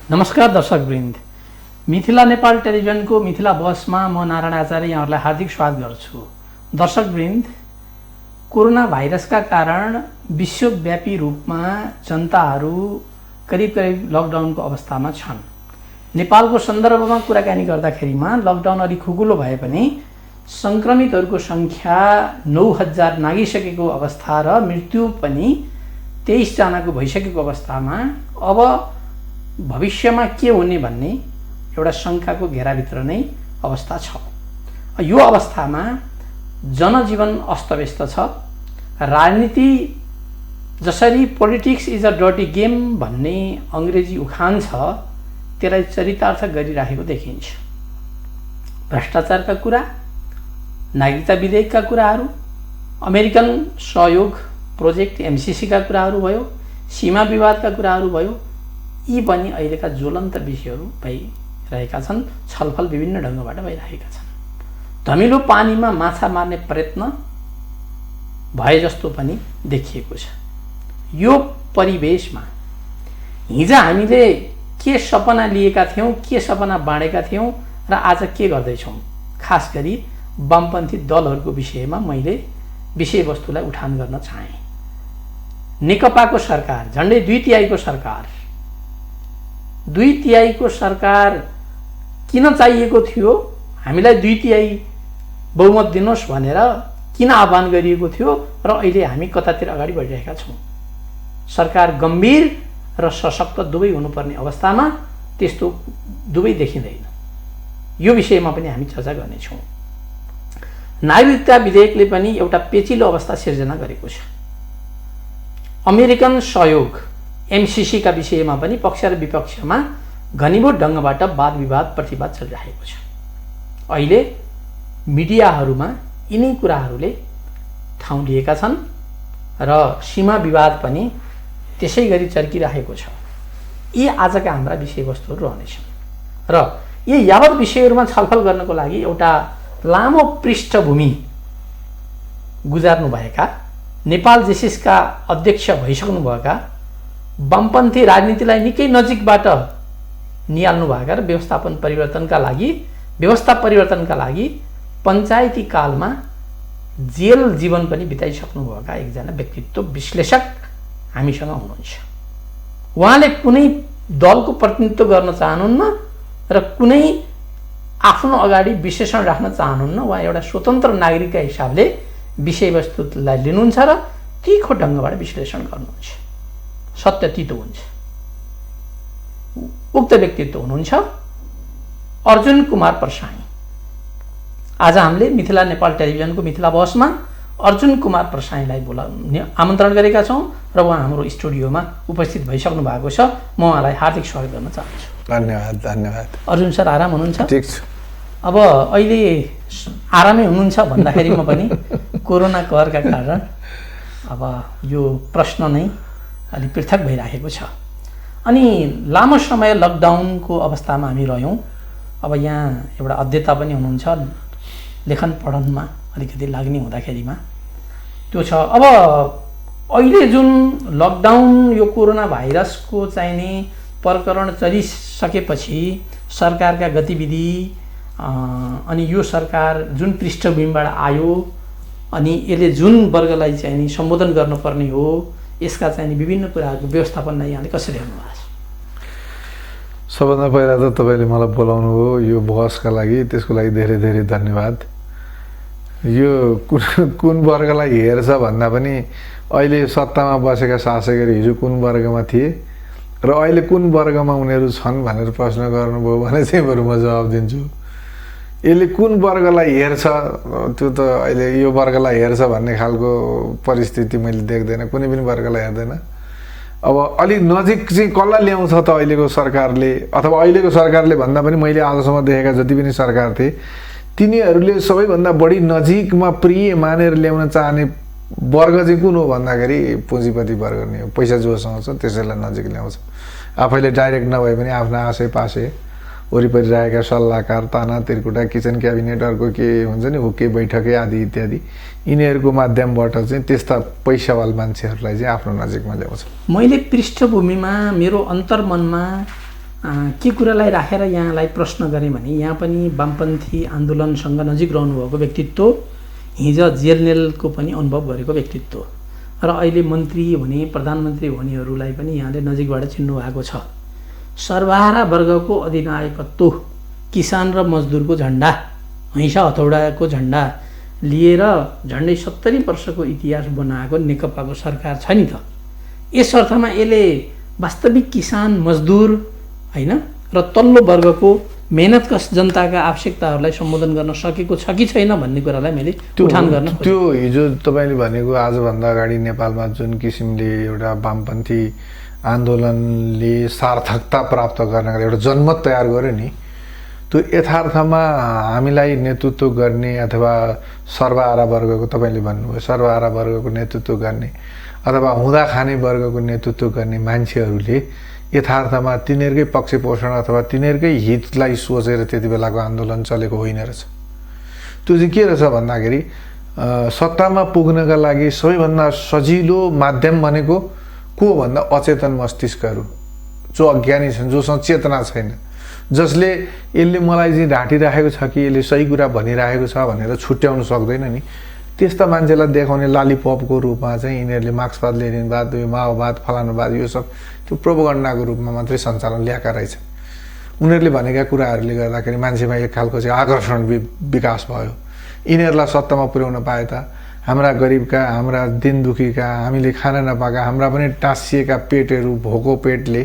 नमस्कार दर्शकवृन्द, मिथिला नेपाल टेलिभिजनको मिथिला बसमा म नारायण आचार्य यहाँहरूलाई हार्दिक स्वागत गर्छु। दर्शकवृन्द, कोरोना भाइरसका कारण विश्वव्यापी रूपमा जनताहरू करिब करिब लकडाउनको अवस्थामा छन्। नेपालको सन्दर्भमा कुराकानी गर्दाखेरिमा लकडाउन अलि खुकुलो भए पनि सङ्क्रमितहरूको सङ्ख्या 9000 नागिसकेको अवस्था र मृत्यु पनि 23 जनाको भइसकेको अवस्थामा अब भविष्यमा के हुने भन्ने एउटा शङ्काको घेराभित्र नै अवस्था छ। यो अवस्थामा जनजीवन अस्तव्यस्त छ। राजनीति जसरी politics is a dirty game भन्ने अङ्ग्रेजी उखान छ, त्यसलाई चरितार्थ गरिराखेको देखिन्छ। भ्रष्टाचारका कुरा, नागरिकता विधेयकका कुराहरू, अमेरिकन सहयोग प्रोजेक्ट एमसिसीका कुराहरू भयो, सीमा विवादका कुराहरू भयो, यी पनि अहिलेका ज्वलन्त विषयहरू भइरहेका छन्। छलफल विभिन्न ढङ्गबाट भइरहेका छन्। धमिलो पानीमा माछा मार्ने प्रयत्न भए जस्तो पनि देखिएको छ। यो परिवेशमा हिजो हामीले के सपना लिएका थियौँ, के सपना बाँडेका थियौँ र आज के गर्दैछौँ, खास गरी वामपन्थी दलहरूको विषयमा मैले विषयवस्तुलाई उठान गर्न चाहेँ। नेकपाको सरकार, झन्डै 2/3 सरकार, 2/3 सरकार किन चाहिएको थियो? हामीलाई 2/3 बहुमत दिनुहोस् भनेर किन आह्वान गरिएको थियो र अहिले हामी कतातिर अगाडि बढिरहेका छौँ? सरकार गम्भीर र सशक्त दुवै हुनुपर्ने अवस्थामा त्यस्तो दुवै देखिँदैन। यो विषयमा पनि हामी चर्चा गर्नेछौँ। नागरिकता विधेयकले पनि एउटा पेचिलो अवस्था सिर्जना गरेको छ। अमेरिकन सहयोग एमसिसीका विषयमा पनि पक्ष र विपक्षमा घनीभूत ढङ्गबाट वाद विवाद प्रतिवाद चलिरहेको छ। अहिले मिडियाहरूमा यिनै कुराहरूले ठाउँ लिएका छन् र सीमा विवाद पनि त्यसै गरी चर्किरहेको छ। यी आजका हाम्रा विषयवस्तुहरू रहनेछन् र यी यावत विषयहरूमा छलफल गर्नको लागि एउटा लामो पृष्ठभूमि गुजार्नुभएका, नेपाल जेसिसका अध्यक्ष भइसक्नुभएका, वामपन्थी राजनीतिलाई निकै नजिकबाट निहाल्नुभएका र व्यवस्था परिवर्तनका लागि पञ्चायती कालमा जेल जीवन पनि बिताइसक्नुभएका एकजना व्यक्तित्व विश्लेषक हामीसँग हुनुहुन्छ। उहाँले कुनै दलको प्रतिनिधित्व गर्न चाहनुहुन्न र कुनै आफ्नो अगाडि विश्लेषण राख्न चाहनुहुन्न। उहाँ एउटा स्वतन्त्र नागरिकका हिसाबले विषयवस्तुलाई लिनुहुन्छ र तीखो ढङ्गबाट विश्लेषण गर्नुहुन्छ। सत्य तितो हुन्छ। उक्त व्यक्तित्व हुनुहुन्छ अर्जुन कुमार प्रसाई। आज हामीले मिथिला नेपाल टेलिभिजनको मिथिला बसमा अर्जुन कुमार प्रसाईलाई बोलाउने आमन्त्रण गरेका छौँ र उहाँ हाम्रो स्टुडियोमा उपस्थित भइसक्नु भएको छ। म उहाँलाई हार्दिक स्वागत गर्न चाहन्छु। धन्यवाद। धन्यवाद। अर्जुन सर, आराम हुनुहुन्छ? ठिक छु। अब अहिले आरामै हुनुहुन्छ भन्दाखेरिमा पनि कोरोना कहरका कारण अब यो प्रश्न नै अलि पृथक भइराखेको छ। अनि लामो समय लकडाउनको अवस्थामा हामी रह्यौँ। अब यहाँ एउटा अध्येता पनि हुनुहुन्छ, लेखन पढनमा अलिकति लाग्ने हुँदाखेरिमा त्यो छ। अब अहिले जुन लकडाउन, यो कोरोना भाइरसको चाहिने प्रकरण चलिसकेपछि सरकारका गतिविधि अनि यो सरकार जुन पृष्ठभूमिबाट आयो अनि यसले जुन वर्गलाई चाहिँ सम्बोधन गर्नुपर्ने हो, यसका चाहिँ विभिन्न कुराहरूको व्यवस्थापनलाई यहाँले कसरी हेर्नुभएको छ? सबभन्दा पहिला त तपाईँले मलाई बोलाउनु हो यो बहसका लागि, त्यसको लागि धेरै धेरै धन्यवाद। यो कुन वर्गलाई हेर्छ भन्दा पनि अहिले सत्तामा बसेका शासकहरू हिजो कुन वर्गमा थिए र अहिले कुन वर्गमा उनीहरू छन् भनेर प्रश्न गर्नुभयो भने चाहिँ बरु म जवाब दिन्छु। यसले कुन वर्गलाई हेर्छ, त्यो त अहिले यो वर्गलाई हेर्छ भन्ने खालको परिस्थिति मैले देख्दैन, कुनै पनि वर्गलाई हेर्दैन। अब अलिक नजिक चाहिँ कसलाई ल्याउँछ त अहिलेको सरकारले, अथवा अहिलेको सरकारले भन्दा पनि मैले आजसम्म देखेका जति पनि सरकार थिए तिनीहरूले सबैभन्दा बढी नजिकमा प्रिय मानेर ल्याउन चाहने वर्ग चाहिँ कुन हो भन्दाखेरि पुँजीपति वर्ग नै हो। पैसा जोसँग छ त्यसैलाई नजिक ल्याउँछ। आफैले डाइरेक्ट नभए पनि आफ्ना आसेपासे वरिपरि रहेका सल्लाहकार, ताना तिर्कुटा, किचन क्याबिनेटहरूको के हुन्छ नि, हुके बैठके आदि इत्यादि, यिनीहरूको माध्यमबाट चाहिँ त्यस्ता पैसावाल मान्छेहरूलाई चाहिँ आफ्नो नजिकमा ल्याउँछ। मैले पृष्ठभूमिमा मेरो अन्तर्मनमा के कुरालाई राखेर यहाँलाई प्रश्न गरेँ भने यहाँ पनि वामपन्थी आन्दोलनसँग नजिक रहनुभएको व्यक्तित्व, हिजो जेलनेलको पनि अनुभव गरेको व्यक्तित्व र अहिले मन्त्री हुने प्रधानमन्त्री हुनेहरूलाई पनि यहाँले नजिकबाट चिन्नु भएको छ। सर्वहारा वर्गको अधिनायकत्व, किसान र मजदुरको झन्डा, हैसा हथौडाको झन्डा लिएर झन्डै 70 वर्षको इतिहास बनाएको नेकपाको सरकार छ नि त। यस अर्थमा यसले वास्तविक किसान मजदुर हैन र तल्लो वर्गको मेहनतकश जनताका आवश्यकताहरूलाई सम्बोधन गर्न सकेको छ कि छैन भन्ने कुरालाई मैले उठान गर्न खोजेँ। त्यो हिजो तपाईँले भनेको आजभन्दा अगाडि नेपालमा जुन किसिमले एउटा वामपन्थी आन्दोलनले सार्थकता प्राप्त गर्नका एउटा जनमत तयार गर्यो नि, त्यो यथार्थमा हामीलाई नेतृत्व गर्ने अथवा सर्वहारा वर्गको, तपाईँले भन्नुभयो सर्वहारा वर्गको नेतृत्व गर्ने अथवा हुँदा खाने वर्गको नेतृत्व गर्ने मान्छेहरूले यथार्थमा तिनीहरूकै पक्ष पोषण अथवा तिनीहरूकै हितलाई सोचेर त्यति बेलाको आन्दोलन चलेको होइन रहेछ। त्यो चाहिँ के रहेछ भन्दाखेरि सत्तामा पुग्नका लागि सबैभन्दा सजिलो माध्यम भनेको को भन्दा अचेतन मस्तिष्कहरू, जो अज्ञानी छन्, जोसँग चेतना छैन, जसले यसले मलाई चाहिँ ढाँटिराखेको छ कि यसले सही कुरा भनिराखेको छ भनेर छुट्याउन सक्दैन नि, त्यस्ता मान्छेलाई देखाउने लालीपपको रूपमा चाहिँ यिनीहरूले मार्क्सवाद लेनिनवाद, यो माओवाद, फलानुवाद यो सब त्यो प्रोपगन्डाको रूपमा मात्रै सञ्चालन ल्याएका रहेछन्। उनीहरूले भनेका कुराहरूले गर्दाखेरि मान्छेमा एक खालको चाहिँ आकर्षण विकास भयो। यिनीहरूलाई सत्तामा पुर्याउन पाए त हाम्रा गरिबका, हाम्रा दिन दुखीका, हामीले खान नपाएका, हाम्रा पनि टाँसिएका पेटहरू, भोको पेटले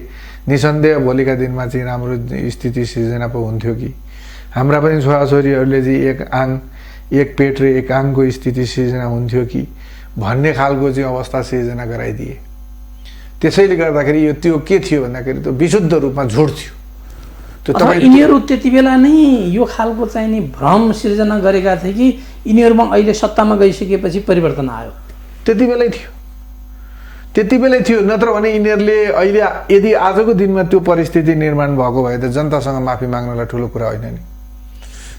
निसन्देह भोलिका दिनमा चाहिँ राम्रो स्थिति सिर्जना पो हुन्थ्यो कि हाम्रा पनि छोराछोरीहरूले चाहिँ एक पेट र एक आङको स्थिति सिर्जना हुन्थ्यो कि भन्ने खालको चाहिँ अवस्था सिर्जना गराइदिए। त्यसैले गर्दाखेरि यो त्यो के थियो भन्दाखेरि त्यो विशुद्ध रूपमा झुट थियो। त्यो यिनीहरू त्यति बेला नै यो खालको चाहिँ नि भ्रम सिर्जना गरेका थिए कि यिनीहरूमा अहिले सत्तामा गइसकेपछि परिवर्तन आयो, त्यति बेलै थियो। नत्र भने यिनीहरूले अहिले यदि आजको दिनमा त्यो परिस्थिति निर्माण भएको भए त जनतासँग माफी माग्नलाई ठुलो कुरा होइन नि।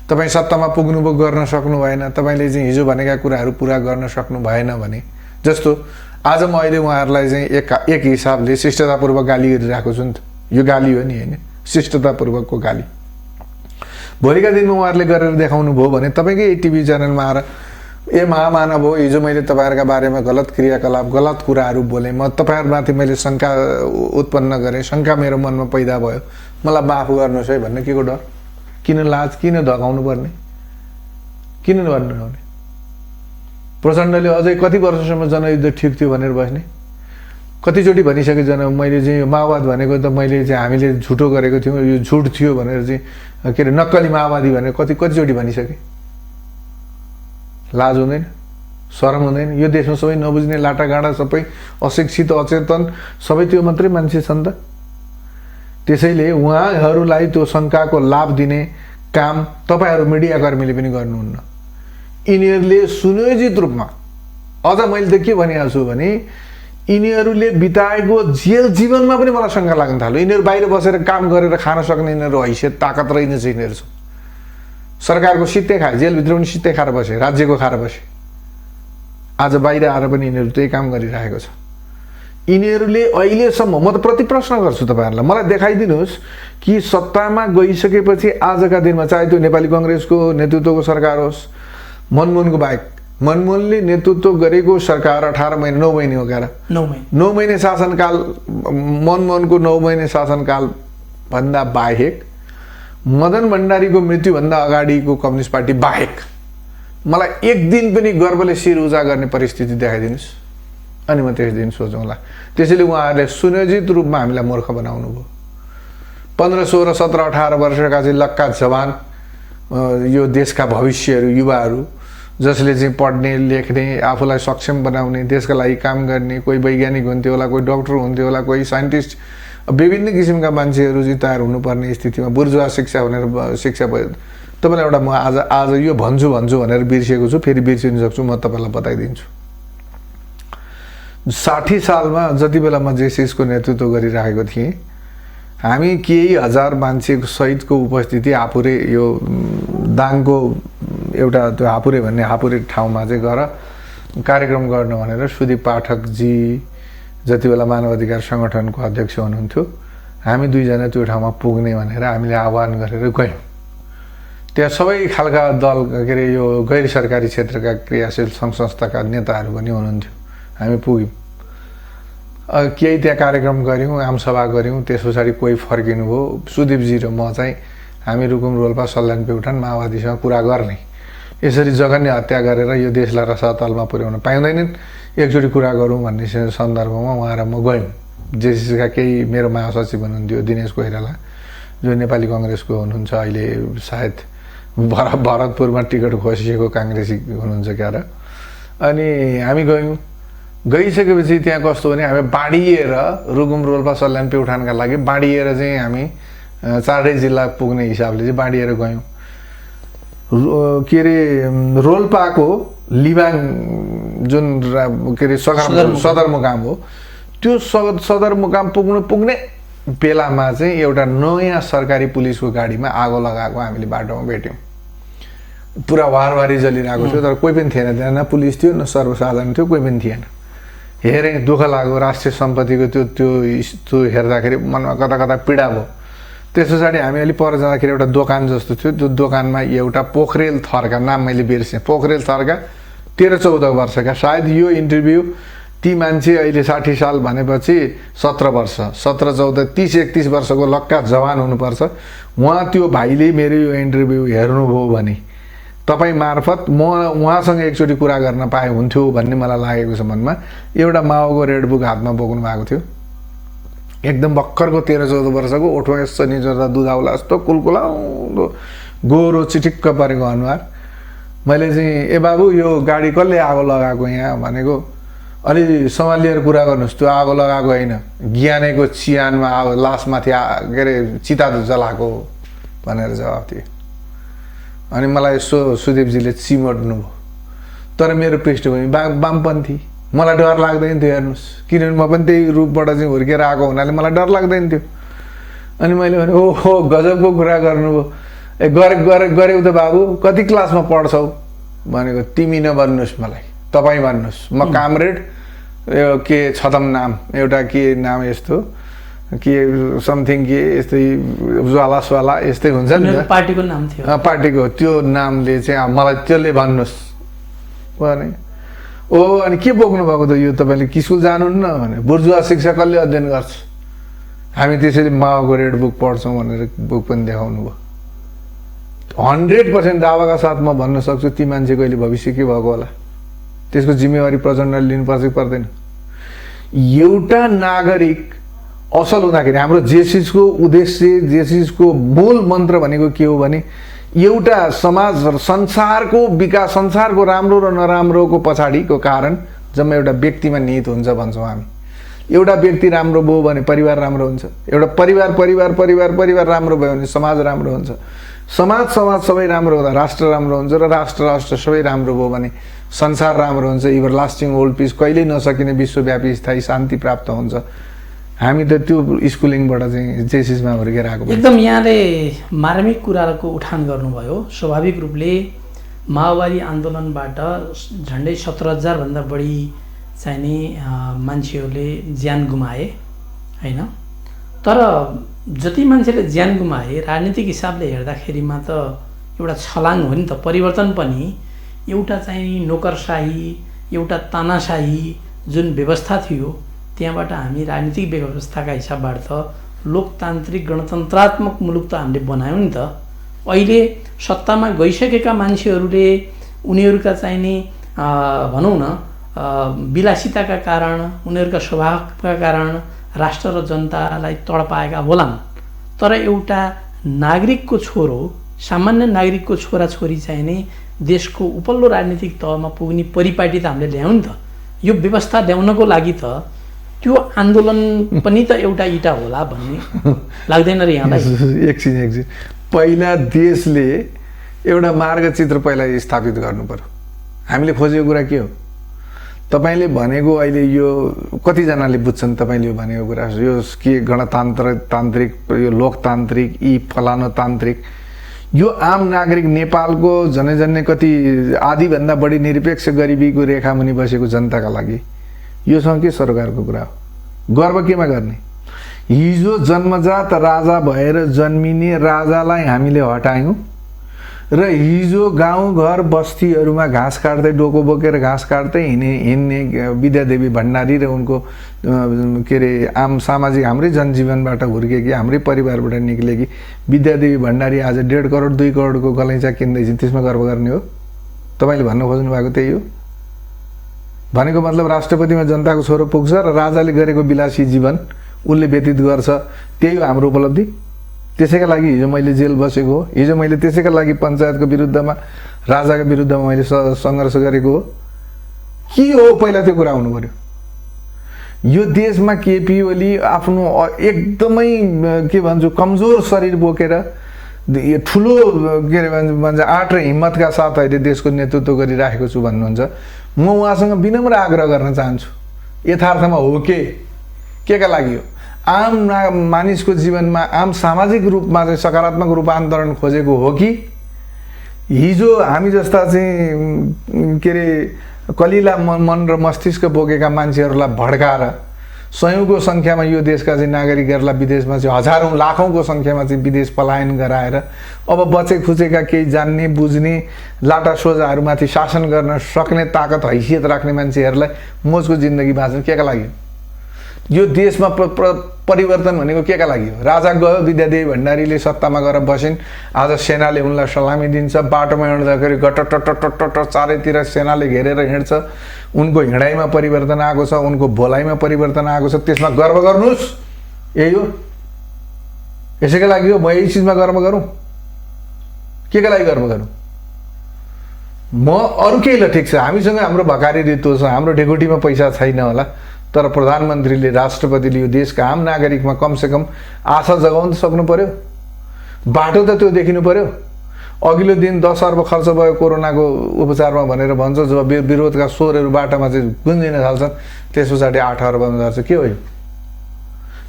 तपाईँ सत्तामा पुग्नुभयो, गर्न सक्नु भएन, तपाईँले चाहिँ हिजो भनेका कुराहरू पुरा गर्न सक्नु भएन भने, जस्तो आज म अहिले उहाँहरूलाई चाहिँ एक हिसाबले शिष्टतापूर्वक गाली गरिरहेको छु नि त, यो गाली हो नि होइन, शिष्टतापूर्वकको गाली। भोलिका दिनमा उहाँहरूले गरेर देखाउनु भयो भने तपाईँकै टिभी च्यानलमा आएर ए महामानव हो, हिजो मैले तपाईँहरूका बारेमा गलत क्रियाकलाप, गलत कुराहरू बोलेँ, म तपाईँहरूमाथि मैले शङ्का उत्पन्न गरेँ, शङ्का मेरो मनमा पैदा भयो, मलाई माफ गर्नुहोस् है भन्ने के को डर? किन लाज, किन धकाउनु पर्ने, किन भन्नुहुने? प्रचण्डले अझै कति वर्षसम्म जनयुद्ध ठिक थियो भनेर बस्ने? कतिचोटि भनिसके मैले चाहिँ माओवाद भनेको त मैले चाहिँ हामीले झुटो गरेको थियौँ, यो झुट थियो भनेर चाहिँ के अरे नक्कली माओवादी भनेर कतिचोटि भनिसके? लाज हुँदैन, शरम हुँदैन? यो देशमा सबै नबुझ्ने, लाटागाँडा, सबै अशिक्षित, अचेतन, सबै त्यो मात्रै मान्छे छन् त। त्यसैले उहाँहरूलाई त्यो शङ्काको लाभ दिने काम तपाईँहरू मिडियाकर्मीले पनि गर्नुहुन्न। यिनीहरूले सुनियोजित रूपमा, अझ मैले त के भनिहाल्छु छु भने यिनीहरूले बिताएको जेल जीवनमा पनि मलाई शङ्का लाग्न थाल्यो। यिनीहरू बाहिर बसेर काम गरेर खान सक्ने यिनीहरू हैसियत, ताकत रहेनछ यिनीहरू छ। सरकारको सित्तै खाए, जेलभित्र पनि सित्तै खाएर बसे, राज्यको खाएर बसे। आज बाहिर आएर पनि यिनीहरू त्यही काम गरिरहेको छ। यिनीहरूले अहिलेसम्म, म त प्रति प्रश्न गर्छु तपाईँहरूलाई, मलाई देखाइदिनुहोस् कि सत्तामा गइसकेपछि आजका दिनमा, चाहे त्यो नेपाली कङ्ग्रेसको नेतृत्वको सरकार होस्, मनमोहनको बाहेक, मनमोहनले नेतृत्व गरेको सरकार 18 महिना 9 महिने हो क्या, 9 महिने शासनकाल, मनमोहनको 9 महिने शासनकाल भन्दा बाहेक, मदन भण्डारीको मृत्युभन्दा अगाडिको कम्युनिस्ट पार्टी बाहेक मलाई एक दिन पनि गर्वले शिर उजा गर्ने परिस्थिति देखाइदिनुहोस्, अनि म त्यस दिन सोचौँला। त्यसैले उहाँहरूले सुनियोजित रूपमा हामीलाई मूर्ख बनाउनु भयो। 15, 16, 17, 18 वर्षका चाहिँ लक्का जवान यो देशका भविष्यहरू, युवाहरू, जसले चाहिँ पढ्ने, लेख्ने, आफूलाई सक्षम बनाउने, देशका लागि काम गर्ने, कोही वैज्ञानिक हुन्थ्यो होला, कोही डक्टर हुन्थ्यो होला, कोही साइन्टिस्ट, विभिन्न किसिमका मान्छेहरू चाहिँ तयार हुनुपर्ने स्थितिमा बुर्जुवा शिक्षा भनेर शिक्षा भयो। तपाईँलाई एउटा म आज यो भन्छु भनेर बिर्सेको छु, फेरि बिर्सिन सक्छु, म तपाईँलाई बताइदिन्छु। 60 सालमा जति बेला म जेसिसको नेतृत्व गरिरहेको थिएँ, हामी केही हजार मान्छे सहितको उपस्थिति हापुरे, यो दाङको एउटा त्यो हापुरे भन्ने हापुरे ठाउँमा चाहिँ गएर कार्यक्रम गर्न भनेर सुदीप पाठकजी जति बेला मानव अधिकार सङ्गठनको अध्यक्ष हुनुहुन्थ्यो, हामी दुईजना त्यो ठाउँमा पुग्ने भनेर हामीले आह्वान गरेर गयौँ। त्यहाँ सबै खालका दल के अरे यो गैर सरकारी क्षेत्रका क्रियाशील सङ्घ संस्थाका नेताहरू पनि हुनुहुन्थ्यो। हामी पुग्यौँ, केही त्यहाँ कार्यक्रम गऱ्यौँ, आमसभा गऱ्यौँ। त्यस पछाडि कोही फर्किनु भयो। सुदीपजी र म चाहिँ हामी रुकुम रोल्पा सल्यान प्युठान माओवादीसँग कुरा गर्ने, यसरी जघन्य हत्या गरेर यो देशलाई रसातलमा पुर्याउन पाइँदैनन्, एकचोटि कुरा गरौँ भन्ने सन्दर्भमा उहाँ र म गयौँ। जेसिसीका केही मेरो महासचिव हुनुहुन्थ्यो दिनेश कोइराला, जो नेपाली कङ्ग्रेसको हुनुहुन्छ, अहिले सायद भरतपुरमा टिकट खोसिएको काङ्ग्रेसी हुनुहुन्छ क्या र। अनि हामी गयौँ। गइसकेपछि त्यहाँ कस्तो भने हामी बाँडिएर रुकुम रोल्पा सल्यान प्युठानका लागि बाँडिएर चाहिँ हामी चारै जिल्ला पुग्ने हिसाबले चाहिँ बाँडिएर गयौँ। के अरे रोल्पाको लिबाङ जुन के अरे सदरमुकाम हो, त्यो सदरमुकाम पुग्ने बेलामा चाहिँ एउटा नयाँ सरकारी पुलिसको गाडीमा आगो लगाएको हामीले बाटोमा भेट्यौँ। पुरा वारवारी जलिरहेको थियो, तर कोही पनि थिएन त्यहाँ, न पुलिस थियो न सर्वसाधारण थियो, कोही पनि थिएन। हेरेँ, दुःख लाग्यो। राष्ट्रिय सम्पत्तिको त्यो हेर्दाखेरि मनमा कता कता पीडा भयो। त्यस पछाडि हामी अलि पर जाँदाखेरि एउटा दोकान जस्तो थियो, त्यो दोकानमा एउटा पोखरेल थरका, नाम मैले बिर्सेँ, पोखरेल थरका 13-14 वर्षका, सायद यो इन्टरभ्यू ती मान्छे अहिले 60 साल भनेपछि 17 वर्ष, 17-14, 30-31 वर्षको लक्का जवान हुनुपर्छ। उहाँ त्यो भाइले मेरो यो इन्टरभ्यू हेर्नुभयो भने तपाईँ मार्फत म उहाँसँग एकचोटि कुरा गर्न पाए हुन्थ्यो भन्ने मलाई लागेको छ मनमा। एउटा माओको रेड बुक हातमा बोक्नु भएको थियो, एकदम भर्खरको 13-14 वर्षको, ओठो यस्तो निचोर्दा दुधाउला जस्तो कुलकुलाउँदो गोरो चिटिक्क परेको अनुहार। मैले चाहिँ ए बाबु यो गाडी कसले आगो लगाएको यहाँ भनेको, अलि सम्हालिएर कुरा गर्नुहोस्, त्यो आगो लगाएको होइन, ज्ञानेको चियानमा आगो लासमाथि के अरे चिता जलाएको भनेर जवाब दिए। अनि मलाई यसो सुदीपजीले चिमोट्नु भयो। तर मेरो पृष्ठभूमि वामपन्थी, मलाई डर लाग्दैन थियो हेर्नुहोस्, किनभने म पनि त्यही रूपबाट चाहिँ हुर्केर आएको हुनाले मलाई डर लाग्दैन थियो। अनि मैले भने ओहो गजबको कुरा गर्नुभयो, ए गऱ्यौ त बाबु, कति क्लासमा पढ्छौ भनेको। तिमी नभन्नुहोस् मलाई, तपाईँ भन्नुहोस्। म कामरेड के छतम नाम, एउटा के नाम यस्तो के समथिङ के यस्तै ज्वाला स्वाला यस्तै हुन्छ नि, पार्टीको नाम थियो, पार्टीको त्यो नामले चाहिँ मलाई त्यसले भन्नुहोस् भने। ओ अनि के बोक्नु भएको त यो, तपाईँले स्कुल जानुहुन्न भने। बुर्जुवा शिक्षा कसले अध्ययन गर्छ, हामी त्यसरी माओको रेड बुक पढ्छौँ भनेर बुक पनि देखाउनु भयो। 100% दावाका साथ म भन्न सक्छु ती मान्छे कहिले भविष्य के भएको होला, त्यसको जिम्मेवारी प्रचण्डले लिनुपर्छ कि पर्दैन। एउटा नागरिक असल हुँदाखेरि हाम्रो जेसिसको उद्देश्य, जेसिसको मूल मन्त्र भनेको के हो भने एउटा समाज र संसारको विकास, संसारको राम्रो र नराम्रोको पछाडिको कारण जम्मा एउटा व्यक्तिमा निहित हुन्छ भन्छौँ हामी। एउटा व्यक्ति राम्रो भयो भने परिवार राम्रो हुन्छ, एउटा परिवार राम्रो भयो भने समाज राम्रो हुन्छ, समाज सबै राम्रो हुँदा राष्ट्र राम्रो हुन्छ, र राष्ट्र सबै राम्रो भयो भने संसार राम्रो हुन्छ। एभर लास्टिङ ओल्ड पिस, कहिल्यै नसकिने विश्वव्यापी स्थायी शान्ति प्राप्त हुन्छ। हामी त त्यो स्कुलिङबाट चाहिँ जेसिसमा हुर्केर आएको। एकदम यहाँले मार्मिक कुराको उठान गर्नुभयो। स्वाभाविक रूपले माओवादी आन्दोलनबाट झन्डै 17,000 भन्दा बढी चाहिने मान्छेहरूले ज्यान गुमाए हैन। तर जति मान्छेले ज्यान गुमाए राजनीतिक हिसाबले हेर्दाखेरिमा त एउटा छलाङ हो नि त। परिवर्तन पनि एउटा चाहिँ नोकरशाही, एउटा तानाशाही जुन व्यवस्था थियो त्यहाँबाट हामी राजनीतिक व्यवस्थाका हिसाबबाट त लोकतान्त्रिक गणतन्त्रात्मक मुलुक त हामीले बनायौँ नि त। अहिले सत्तामा गइसकेका मान्छेहरूले उनीहरूका चाहिने भनौँ न विलासिताका कारण, उनीहरूका स्वभावका कारण राष्ट्र र जनतालाई तडपाएका होलान्। तर एउटा नागरिकको छोरो, सामान्य नागरिकको छोराछोरी चाहिने देशको उपल्लो राजनीतिक तहमा पुग्ने परिपाटी त हामीले ल्यायौँ नि त। यो व्यवस्था ल्याउनको लागि त त्यो आन्दोलन पनि त एउटा इटा होला भन्ने लाग्दैन र यहाँलाई? एकछिन पहिला देशले एउटा मार्गचित्र पहिला स्थापित गर्नु पर्यो। हामीले खोजेको कुरा के हो? तपाईँले भनेको अहिले यो कतिजनाले बुझ्छन् तपाईँले यो भनेको कुरा, यो के तान्त्रिक, यो लोकतान्त्रिक, यी फलानो तान्त्रिक, यो आम नागरिक नेपालको जनै कति आधीभन्दा बढी निरपेक्ष गरिबीको रेखा मुनि बसेको जनताका लागि योसँग के सरकारको कुरा हो? गर्व केमा गर्ने? हिजो जन्मजात राजा भएर जन्मिने राजालाई हामीले हटायौँ र हिजो गाउँघर बस्तीहरूमा घाँस काट्दै डोको बोकेर घाँस काट्दै हिँड्ने विद्यादेवी भण्डारी र उनको के अरे आम सामाजिक हाम्रै जनजीवनबाट हुर्केकी हाम्रै परिवारबाट निक्लेकी विद्यादेवी भण्डारी आज 1.5 करोड 2 करोडको गलैँचा किन्दैछन्, त्यसमा गर्व गर्ने हो? तपाईँले भन्नु खोज्नु भएको त्यही हो? भनेको मतलब राष्ट्रपतिमा जनताको छोरो पुग्छ र राजाले गरेको विलासी जीवन उसले व्यतीत गर्छ, त्यही हो हाम्रो उपलब्धि? त्यसैका लागि हिजो मैले जेल बसेको हो, हिजो मैले त्यसैका लागि पञ्चायतको विरुद्धमा राजाको विरुद्धमा मैले सङ्घर्ष गरेको हो। के हो पहिला त्यो कुरा हुनु पर्यो। यो देशमा केपी ओली आफ्नो एकदमै के भन्छु कमजोर शरीर बोकेर ठुलो के अरे भन्छ आँट र हिम्मतका साथ अहिले देशको नेतृत्व गरिराखेको छु भन्नुहुन्छ। म उहाँसँग विनम्र आग्रह गर्न चाहन्छु, यथार्थमा हो के का लागि हो? आम मानिसको जीवनमा आम सामाजिक रूपमा चाहिँ सकारात्मक रूपान्तरण खोजेको हो कि हिजो हामी जस्ता चाहिँ के अरे कलिला मन र मस्तिष्क बोकेका मान्छेहरूलाई भड्काएर सयौँको सङ्ख्यामा यो देशका चाहिँ नागरिकहरूलाई विदेशमा चाहिँ हजारौँ लाखौँको सङ्ख्यामा चाहिँ विदेश पलायन गराएर अब बचे खुचेका केही जान्ने बुझ्ने लाटा सोझाहरूमाथि शासन गर्न सक्ने ताकत हैसियत राख्ने मान्छेहरूलाई मोजको जिन्दगी बाँच्नु के का लागि? यो देशमा परिवर्तन भनेको के का लागि हो? राजा गयो, विद्यादेवी भण्डारीले सत्तामा गएर बसिन्, आज सेनाले उनलाई सलामी दिन्छ, बाटोमा हिँड्दाखेरि गटटटटटट चारैतिर सेनाले घेरेर हिँड्छ, उनको हिँडाइमा परिवर्तन आएको छ, उनको भोलाइमा परिवर्तन आएको छ, त्यसमा गर्व गर्नुहोस्। यही हो? यसैका लागि हो म यही चिजमा गर्व गरौँ? के का लागि गर्व गरौँ? म अरू केही ल ठिक छ, हामीसँग हाम्रो भकारी ऋतु छ, हाम्रो ढेकुटीमा पैसा छैन होला, तर प्रधानमन्त्रीले राष्ट्रपतिले यो देशका आम नागरिकमा कमसेकम आशा जगाउन सक्नु पर्यो, बाटो त त्यो देखिनु पर्यो। अघिल्लो दिन 10 अर्ब खर्च भयो कोरोनाको उपचारमा भनेर भन्छ, जब विरोधका स्वरहरू बाटामा चाहिँ गुन्जिन थाल्छन् त्यस पछाडि 8 अर्बमा जान्छ। के हो यो?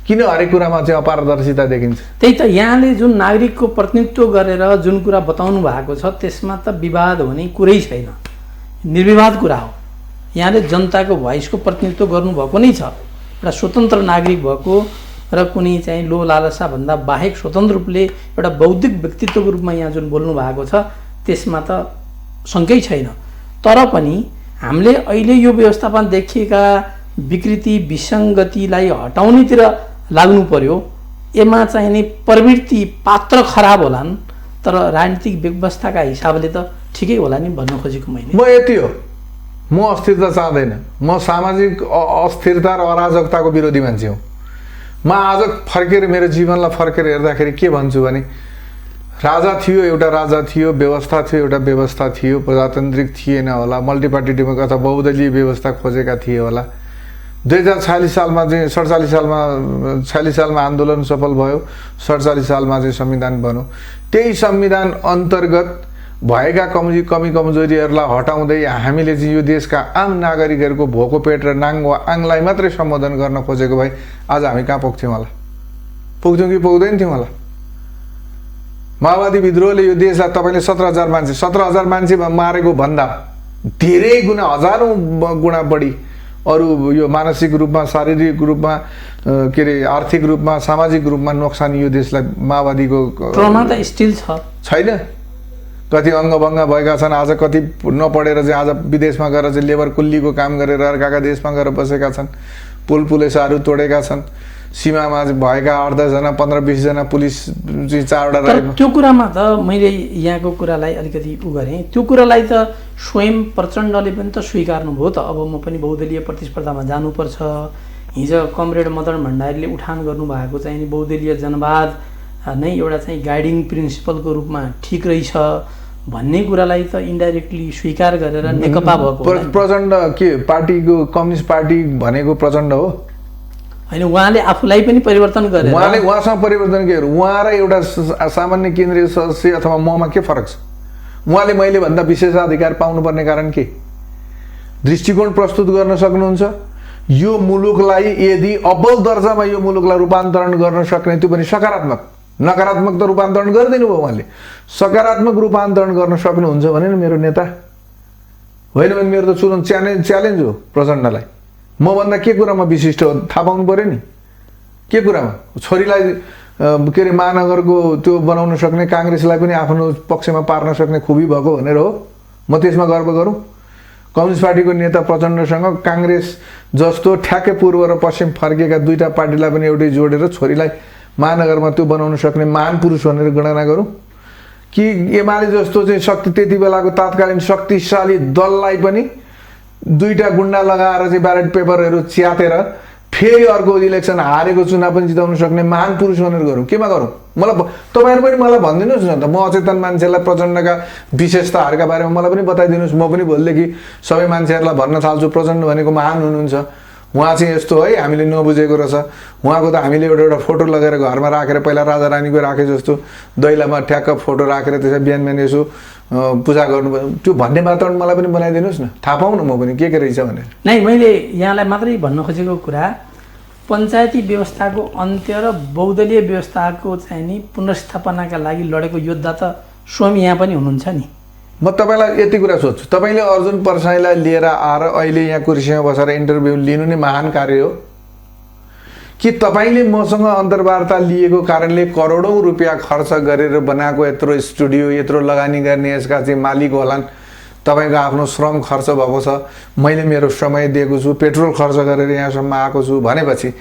किन हरेक कुरामा चाहिँ अपारदर्शिता देखिन्छ? त्यही त यहाँले जुन नागरिकको प्रतिनिधित्व गरेर जुन कुरा बताउनु भएको छ त्यसमा त विवाद हुने कुरै छैन, निर्विवाद कुरा हो। यहाँले जनताको भोइसको प्रतिनिधित्व गर्नुभएको नै छ, एउटा स्वतन्त्र नागरिक भएको र कुनै चाहिँ लोभ लालसा भन्दा बाहेक स्वतन्त्र रूपले एउटा बौद्धिक व्यक्तित्वको रूपमा यहाँ जुन बोल्नु भएको छ त्यसमा त शङ्कै छैन। तर पनि हामीले अहिले यो व्यवस्थापन देखिएका विकृति विसङ्गतिलाई हटाउनेतिर लाग्नु पर्यो। यसमा चाहिँ नि प्रवृत्ति पात्र खराब होलान्, तर राजनीतिक व्यवस्थाका हिसाबले त ठिकै होला नि भन्नु खोजेको मैले। म यति हो, म अस्थिरता चाहदैन, म सामाजिक अस्थिरता र अराजकताको विरोधी मान्छे हुँ। म आज फर्केर मेरो जीवनलाई फर्केर हेर्दाखेरि के भन्छु भने राजा थियो, एउटा राजा थियो, व्यवस्था थियो, एउटा व्यवस्था थियो, प्रजातान्त्रिक थिएन होला, मल्टिपार्टी डेमोक्रेसी अथवा बहुदलीय व्यवस्था खोजेका थिए होला। 2046 सालमा चाहिँ 46 सालमा आन्दोलन सफल भयो, 47 सालमा चाहिँ संविधान बन्यो। त्यही संविधान अन्तर्गत भएका कमी कमजोरीहरूलाई हटाउँदै हामीले चाहिँ यो देशका आम नागरिकहरूको भोको पेट र नाङ्गो आङलाई मात्रै सम्बोधन गर्न खोजेको भए आज हामी कहाँ पुग्थ्यौँ होला? पुग्थ्यौँ कि पुग्दैन थियौँ होला? माओवादी विद्रोहले यो देशलाई तपाईँले 17,000 मान्छे मारेको भन्दा धेरै गुणा, हजारौँ गुणा बढी अरू यो मानसिक रूपमा, शारीरिक रूपमा, के अरे आर्थिक रूपमा, सामाजिक रूपमा नोक्सानी यो देशलाई माओवादीको ट्रमा त स्टिल छैन। कति अङ्गभङ्ग भएका छन्, आज कति नपढेर चाहिँ आज विदेशमा गएर चाहिँ लेबर कुल्लीको काम गरेर अर्काका देशमा गएर बसेका छन्, पुलेसाहरू तोडेका छन्, सीमामा भएका 8-10 जना 15-20 जना पुलिस चाहिँ 4 वटा। त्यो कुरामा त मैले यहाँको कुरालाई अलिकति गरेँ, त्यो कुरालाई त स्वयं प्रचण्डले पनि त स्वीकार्नुभयो त। अब म पनि बहुदलीय प्रतिस्पर्धामा जानुपर्छ, हिजो कमरेड मदन भण्डारीले उठान गर्नुभएको चाहिँ नि बहुदलीय जनवाद नै एउटा चाहिँ गाइडिङ प्रिन्सिपलको रूपमा ठिक रहेछ भन्ने कुरालाई त इन्डाइरेक्टली स्वीकार गरेर नेकपा भएको प्रचण्ड के पार्टीको कम्युनिस्ट पार्टी भनेको प्रचण्ड हो हैन? उहाँले आफूलाई पनि परिवर्तन गरेर उहाँसँग परिवर्तन के उहाँ र एउटा सामान्य केन्द्रीय सदस्य अथवा ममा के फरक छ? उहाँले मैले भन्दा विशेषाधिकार पाउनुपर्ने कारण के? दृष्टिकोण प्रस्तुत गर्न सक्नुहुन्छ? यो मुलुकलाई यदि अब्बल दर्जामा यो मुलुकलाई रूपान्तरण गर्न सक्ने, त्यो पनि सकारात्मक, नकारात्मक त रूपान्तरण गरिदिनु भयो उहाँले, सकारात्मक रूपान्तरण गर्न सक्नुहुन्छ भने मेरो नेता होइन भने मेरो त च्यालेन्ज हो प्रचण्डलाई। म भन्दा के कुरामा विशिष्ट हो थाहा पाउनु पर्यो नि। के कुरामा छोरीलाई के अरे महानगरको त्यो बनाउन सक्ने काङ्ग्रेसलाई पनि आफ्नो पक्षमा पार्न सक्ने खुबी भएको भनेर हो म त्यसमा गर्व गरौँ कम्युनिस्ट पार्टीको नेता प्रचण्डसँग काङ्ग्रेस जस्तो ठ्याक्कै पूर्व र पश्चिम फर्केका दुईटा पार्टीलाई पनि एउटै जोडेर छोरीलाई महानगरमा त्यो बनाउन सक्ने महान पुरुष भनेर गणना गरौँ कि एमाले जस्तो चाहिँ शक्ति त्यति बेलाको तात्कालीन शक्तिशाली दललाई पनि दुईटा गुन्डा लगाएर चाहिँ ब्यालेट पेपरहरू च्यातेर फेरि अर्को इलेक्सन हारेको चुनाव पनि जिताउन सक्ने महान पुरुष भनेर गरौँ केमा गरौँ मलाई तपाईँहरू पनि मलाई भनिदिनुहोस् न त म अचेतन मान्छेलाई प्रचण्डका विशेषताहरूका बारेमा मलाई पनि बताइदिनुहोस् म पनि भोलिदेखि सबै मान्छेहरूलाई भन्न थाल्छु प्रचण्ड भनेको महान हुनुहुन्छ उहाँ चाहिँ यस्तो है हामीले नबुझेको रहेछ उहाँको त हामीले एउटा एउटा फोटो लगेर घरमा राखेर पहिला राजा रानीको राखे जस्तो दैलामा ठ्याक्क फोटो राखेर त्यसलाई बिहान बिहान यसो पूजा गर्नु त्यो भन्ने वातावरण मलाई पनि बनाइदिनुहोस् न थाहा पाउँ न म पनि के रहेछ भनेर नै मैले यहाँलाई मात्रै भन्न खोजेको कुरा पञ्चायती व्यवस्थाको अन्त्य र बहुदलीय व्यवस्थाको चाहिँ नि पुनर्स्थापनाका लागि लडेको योद्धा त स्वयं यहाँ पनि हुनुहुन्छ नि म तपाईँलाई यति कुरा सोध्छु तपाईँले अर्जुन परसाईलाई लिएर आएर अहिले यहाँ कुर्सीमा बसेर इन्टरभ्यू लिनु नै महान कार्य हो कि तपाईँले मसँग अन्तर्वार्ता लिएको कारणले करोडौँ रुपियाँ खर्च गरेर बनाएको यत्रो स्टुडियो यत्रो लगानी गर्ने यसका चाहिँ मालिक होलान् तपाईँको आफ्नो श्रम खर्च भएको छ मैले मेरो समय दिएको छु पेट्रोल खर्च गरेर यहाँसम्म आएको छु भनेपछि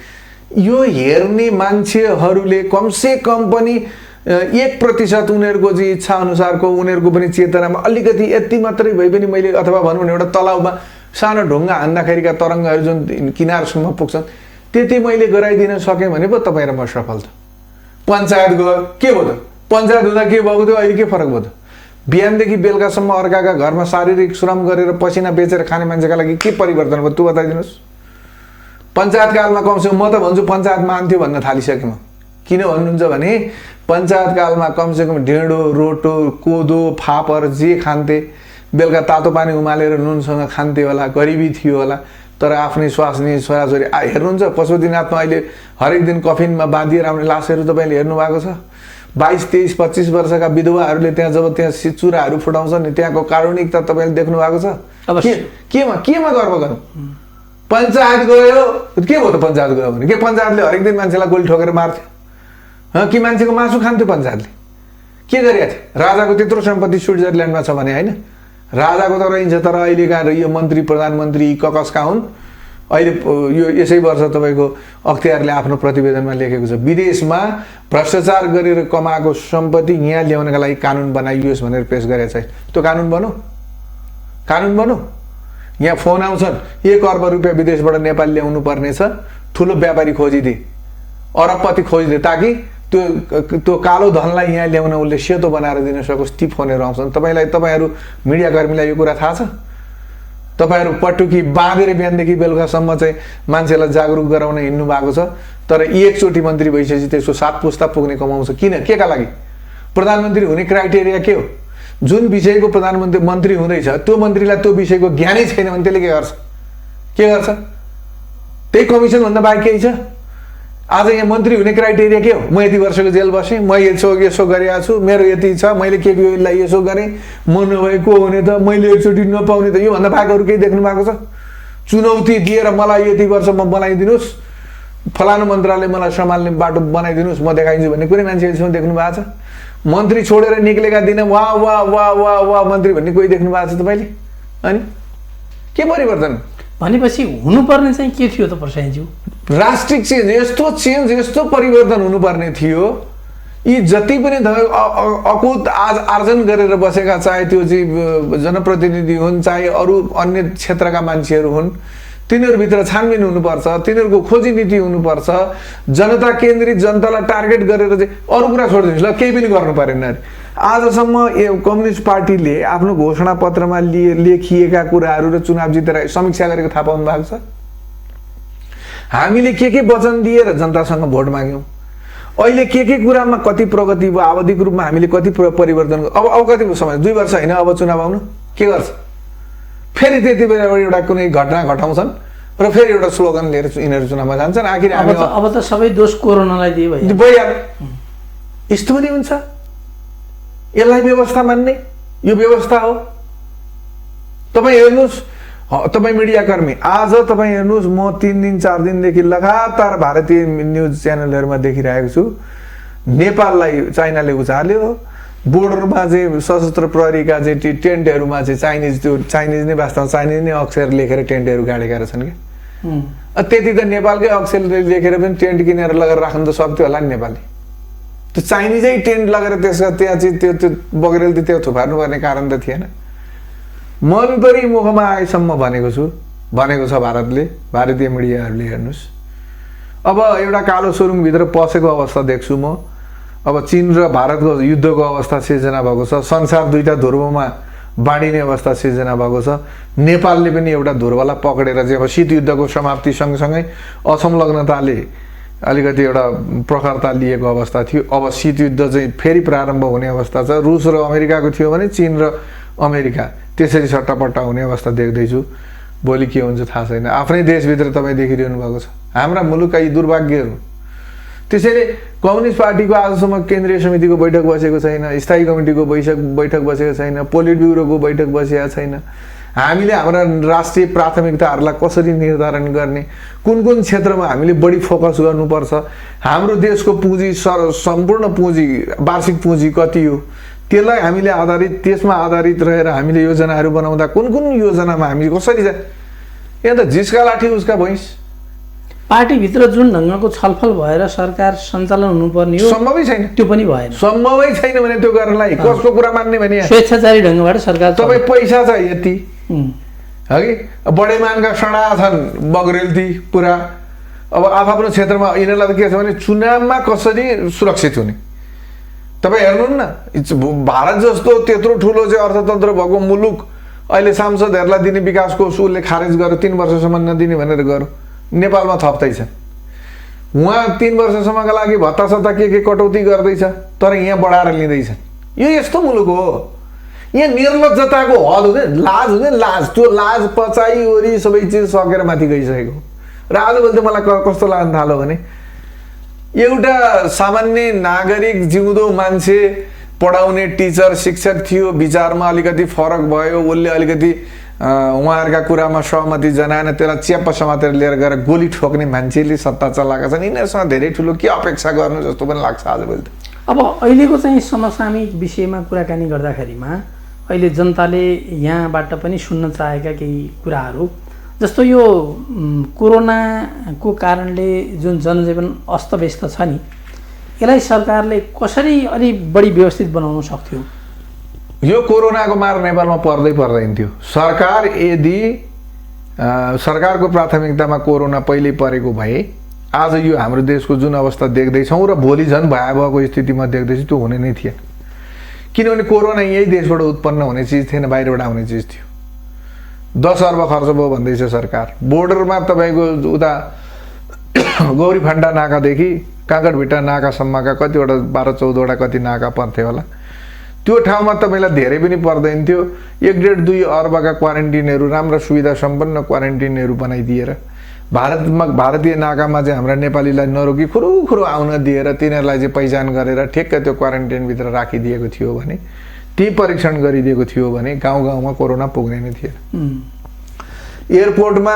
यो हेर्ने मान्छेहरूले कमसे कम पनि 1% उनीहरूको चाहिँ इच्छा अनुसारको उनीहरूको पनि चेतनामा अलिकति यति मात्रै भए पनि मैले अथवा भनौँ न एउटा तलाउमा सानो ढुङ्गा हान्दाखेरिका तरङ्गहरू जुन किनारसम्म पुग्छन् त्यति मैले गराइदिन सकेँ भने पो तपाईँ र म सफल त पञ्चायत गयो के भयो त पञ्चायत हुँदा के भएको थियो अहिले के फरक भयो त बिहानदेखि बेलुकासम्म अर्काका घरमा शारीरिक श्रम गरेर पसिना बेचेर खाने मान्छेका लागि के परिवर्तन भयो त्यो बताइदिनुहोस् पञ्चायतकालमा कमसेकम म त भन्छु पञ्चायत मान्थ्यो भन्न थालिसकेँ म किन भन्नुहुन्छ भने पञ्चायतकालमा कमसेकम ढेँडो रोटो कोदो फापर जे खान्थे बेलुका तातो पानी उमालेर नुनसँग खान्थे होला गरिबी थियो होला तर आफ्नै स्वास्नी छोराछोरी हेर्नुहुन्छ पशुपतिनाथमा अहिले हरेक दिन कफिनमा बाँधिएर आउने लासहरू तपाईँले हेर्नु भएको छ 22, 23, 25 वर्षका विधवाहरूले त्यहाँ जब त्यहाँ चुराहरू फुटाउँछन् नि त्यहाँको कारुणिकता तपाईँले देख्नु भएको छ केमा गर्व गरौँ पञ्चायत गयो के भयो त पञ्चायत गयो भने के पञ्चायतले हरेक दिन मान्छेलाई गोली ठोकेर मार्थ्यो कि मान्छेको मासु खान्थ्यो पञ्चायतले के गरेको थियो राजाको त्यत्रो सम्पत्ति स्विट्जरल्यान्डमा छ भने होइन राजाको त रहन्छ तर अहिलेका यो मन्त्री प्रधानमन्त्री ककसका हुन् अहिले यो यसै वर्ष तपाईँको अख्तियारले आफ्नो प्रतिवेदनमा लेखेको छ विदेशमा भ्रष्टाचार गरेर कमाएको सम्पत्ति यहाँ ल्याउनका लागि कानुन बनाइयोस् भनेर पेश गरेको छ त्यो कानुन बनौ यहाँ फोन आउँछन् 1 अर्ब रुपियाँ विदेशबाट नेपाल ल्याउनु पर्ने छ ठुलो व्यापारी खोजिदिए अरबपति खोजिदिए ताकि त्यो कालो धनलाई यहाँ ल्याउन उसले सेतो बनाएर दिन सकोस् ती फोनहरू आउँछन् तपाईँहरू मिडियाकर्मीलाई यो कुरा थाहा छ तपाईँहरू पटुकी बाँधेर बिहानदेखि बेलुकासम्म चाहिँ मान्छेलाई जागरुक गराउन हिँड्नु भएको छ तर एकचोटि मन्त्री भइसकेपछि त्यसको 7 पुस्ता पुग्ने कमाउँछ किन केका लागि प्रधानमन्त्री हुने क्राइटेरिया के हो जुन विषयको प्रधानमन्त्री मन्त्री हुँदैछ त्यो मन्त्रीलाई त्यो विषयको ज्ञानै छैन भने त्यसले के गर्छ त्यही कमिसन भन्दा बाहेक केही छ आज यहाँ मन्त्री हुने क्राइटेरिया के हो म यति वर्षको जेल बसेँ म यसो गरेको छु मेरो यति छ मैले केपी ओलीलाई यसो गरेँ म नभए को हुने त मैले एकचोटि नपाउने त योभन्दा बाहेक अरू केही देख्नु भएको छ चुनौती दिएर मलाई यति वर्ष म बनाइदिनुहोस् फलानु मन्त्रालय मलाई सम्हाल्ने बाटो बनाइदिनुहोस् म देखाइदिन्छु भन्ने कुनै मान्छे देख्नु भएको छ मन्त्री छोडेर निक्लेका दिन वाह वाह वाह वाह वाह मन्त्री भन्ने कोही देख्नु भएको छ तपाईँले अनि के परिवर्तन भनेपछि हुनुपर्ने चाहिँ के थियो त प्रसाईज्यू राष्ट्रिक चेन्ज यस्तो परिवर्तन हुनुपर्ने थियो यी जति पनि अकुत आर्जन गरेर बसेका चाहे त्यो चाहिँ जनप्रतिनिधि हुन् चाहे अरू अन्य क्षेत्रका मान्छेहरू हुन् तिनीहरूभित्र छानबिन हुनुपर्छ तिनीहरूको खोजी नीति हुनुपर्छ जनता केन्द्रित जनतालाई टार्गेट गरेर चाहिँ अरू कुरा छोडिदिनुहोस् ल केही पनि गर्नु परेन आजसम्म कम्युनिस्ट पार्टीले आफ्नो घोषणा पत्रमा लेखिएका कुराहरू र चुनाव जितेर समीक्षा गरेको थाहा पाउनु भएको छ हामीले के वचन दिएर जनतासँग भोट माग्यौं अहिले के कुरामा कति प्रगति भयो आवधिक रूपमा हामीले कति परिवर्तन अब कति समय 2 वर्ष हैन अब चुनाव आउनु के गर्छ फेरि त्यति बेला एउटा कुनै घटना घटाउँछन् र फेरि एउटा स्लोगन लिएर यिनीहरू चुनावमा जान्छन् आखिर हामी अब त सबै दोष कोरोनालाई दिए भइहाल्यो यस्तो पनि हुन्छ यसलाई व्यवस्था मान्ने यो व्यवस्था हो तपाई हेर्नुस् तपाईँ मिडियाकर्मी आज तपाईँ हेर्नुहोस्, म 3 दिन 4 दिनदेखि लगातार भारतीय न्युज च्यानलहरूमा देखिरहेको छु, नेपाललाई चाइनाले उचाल्यो, बोर्डरमा चाहिँ सशस्त्र प्रहरीका चाहिँ टेन्टहरूमा चाहिँ चाइनिज नै वास्तवमा चाइनिज नै अक्षर लेखेर टेन्टहरू गाडेका रहेछन् कि। त्यति त नेपालकै अक्षर लेखेर पनि टेन्ट किनेर लगेर राख्नु त सक्थ्यो होला नि नेपालले। त्यो चाइनिजै टेन्ट लगेर त्यसका त्यहाँ चाहिँ त्यो बगरेल त्यो थुपार्नु पर्ने कारण त थिएन। मनपरी मुखमा आएसम्म भनेको छ भारतले, भारतीय मिडियाहरूले हेर्नुहोस्। अब एउटा कालो सुरुङभित्र पसेको अवस्था देख्छु म। अब चीन र भारतको युद्धको अवस्था सिर्जना भएको छ, संसार दुईटा ध्रुवमा बाँडिने अवस्था सिर्जना भएको छ। नेपालले पनि एउटा ध्रुवलाई पक्रेर चाहिँ अब शीत युद्धको समाप्ति सँगसँगै असंलग्नताले अलिकति एउटा प्रखरता लिएको अवस्था थियो। अब शीत युद्ध चाहिँ फेरि प्रारम्भ हुने अवस्था छ। रुस र अमेरिकाको थियो भने चीन र अमेरिका त्यसरी सट्टापट्टा हुने अवस्था देख्दैछु। भोलि के हुन्छ थाहा छैन। आफ्नै देशभित्र तपाईँ देखिरहनु भएको छ हाम्रा मुलुकका यी दुर्भाग्यहरू। त्यसैले कम्युनिस्ट पार्टीको आजसम्म केन्द्रीय समितिको बैठक बसेको छैन, स्थायी कमिटीको बैठक बसेको छैन, पोलिट ब्युरोको बैठक बसेको छैन। हामीले हाम्रा राष्ट्रिय प्राथमिकताहरूलाई कसरी निर्धारण गर्ने, कुन क्षेत्रमा हामीले बढी फोकस गर्नुपर्छ, हाम्रो देशको पुँजी सम्पूर्ण पुँजी वार्षिक पुँजी कति हो, त्यसलाई हामीले आधारित त्यसमा आधारित रहेर हामीले योजनाहरू बनाउँदा कुन योजनामा हामी कसरी यहाँ त जिसका लाठी उसका भैँस। पार्टीभित्र जुन ढङ्गको छलफल भएर सरकार सञ्चालन हुनुपर्ने हो सम्भवै छैन, त्यो पनि भएन। सम्भवै छैन भने त्यो गर्नलाई कसको कुरा मान्ने भने स्वेच्छाचारी ढङ्गबाट सरकार तपाईँ पैसा छ यति हगि बडेमानका सडा छन् बगरेलती पुरा। अब आफ्नो क्षेत्रमा यिनीहरूलाई त के छ भने चुनावमा कसरी सुरक्षित हुने। तपाईँ हेर्नु न, भारत जस्तो त्यत्रो ठुलो चाहिँ अर्थतन्त्र भएको मुलुक अहिले सांसदहरूलाई दिने विकासको उसले खारेज गर्यो, 3 वर्षसम्म नदिने भनेर गर्यो। नेपालमा थप्दैछ, उहाँ 3 वर्षसम्मका लागि भत्तासत्ता के कटौती गर्दैछ, तर यहाँ बढाएर लिँदैछन्। यो यस्तो मुलुक हो। यहाँ निर्लज्जताको हद हुँदैन, लाज हुँदैन, लाज। त्यो लाज पचाइ ओरी सबै चिज सकेर माथि गइसकेको। र आजभोलि त मलाई कस्तो लाग्न थाल्यो भने एउटा सामान्य नागरिक जिउँदो मान्छे पढाउने टिचर शिक्षक थियो, विचारमा अलिकति फरक भयो, उसले अलिकति उहाँहरूका कुरामा सहमति जनाएन, त्यसलाई च्याप्प समातेर लिएर गएर गोली ठोक्ने मान्छेले सत्ता चलाएका छन्। यिनीहरूसँग धेरै ठुलो के अपेक्षा गर्नु जस्तो पनि लाग्छ आजभोलि त। अब अहिलेको चाहिँ समसामयिक विषयमा कुराकानी गर्दाखेरिमा अहिले जनताले यहाँबाट पनि सुन्न चाहेका केही कुराहरू जस्तो यो कोरोनाको कारणले जुन जनजीवन अस्तव्यस्त छ नि, यसलाई सरकारले कसरी अलि बढी व्यवस्थित बनाउन सक्थ्यो? यो कोरोनाको मार नेपालमा पर्दैन थियो। सरकार यदि सरकारको प्राथमिकतामा कोरोना पहिल्यै परेको भए आज यो हाम्रो देशको जुन अवस्था देख्दैछौँ र भोलि झन् भयावहको स्थितिमा देख्दैछु त्यो हुने नै थिएन। किनभने कोरोना यही देशबाट उत्पन्न हुने चिज थिएन, बाहिरबाट आउने चिज थियो। 10 अर्ब खर्च भयो भन्दैछ सरकार। बोर्डरमा तपाईँको उता गौरी फान्टा नाकादेखि काँकडभिट्टा नाकासम्मका कतिवटा 12-14वटा कति नाका पर्थ्यो होला। त्यो ठाउँमा तपाईँलाई धेरै पनि पर्दैन थियो। 1.5-2 अर्बका क्वारेन्टिनहरू, राम्रा सुविधा सम्पन्न क्वारेन्टिनहरू बनाइदिएर भारतीय नाकामा चाहिँ हाम्रा नेपालीलाई नरोकी खुरुखुरु आउन दिएर तिनीहरूलाई चाहिँ पहिचान गरेर ठिक्क त्यो क्वारेन्टिनभित्र राखिदिएको थियो भने, ती परीक्षण गरिदिएको थियो भने गाउँ गाउँमा कोरोना पुग्ने नै थिएन। एयरपोर्टमा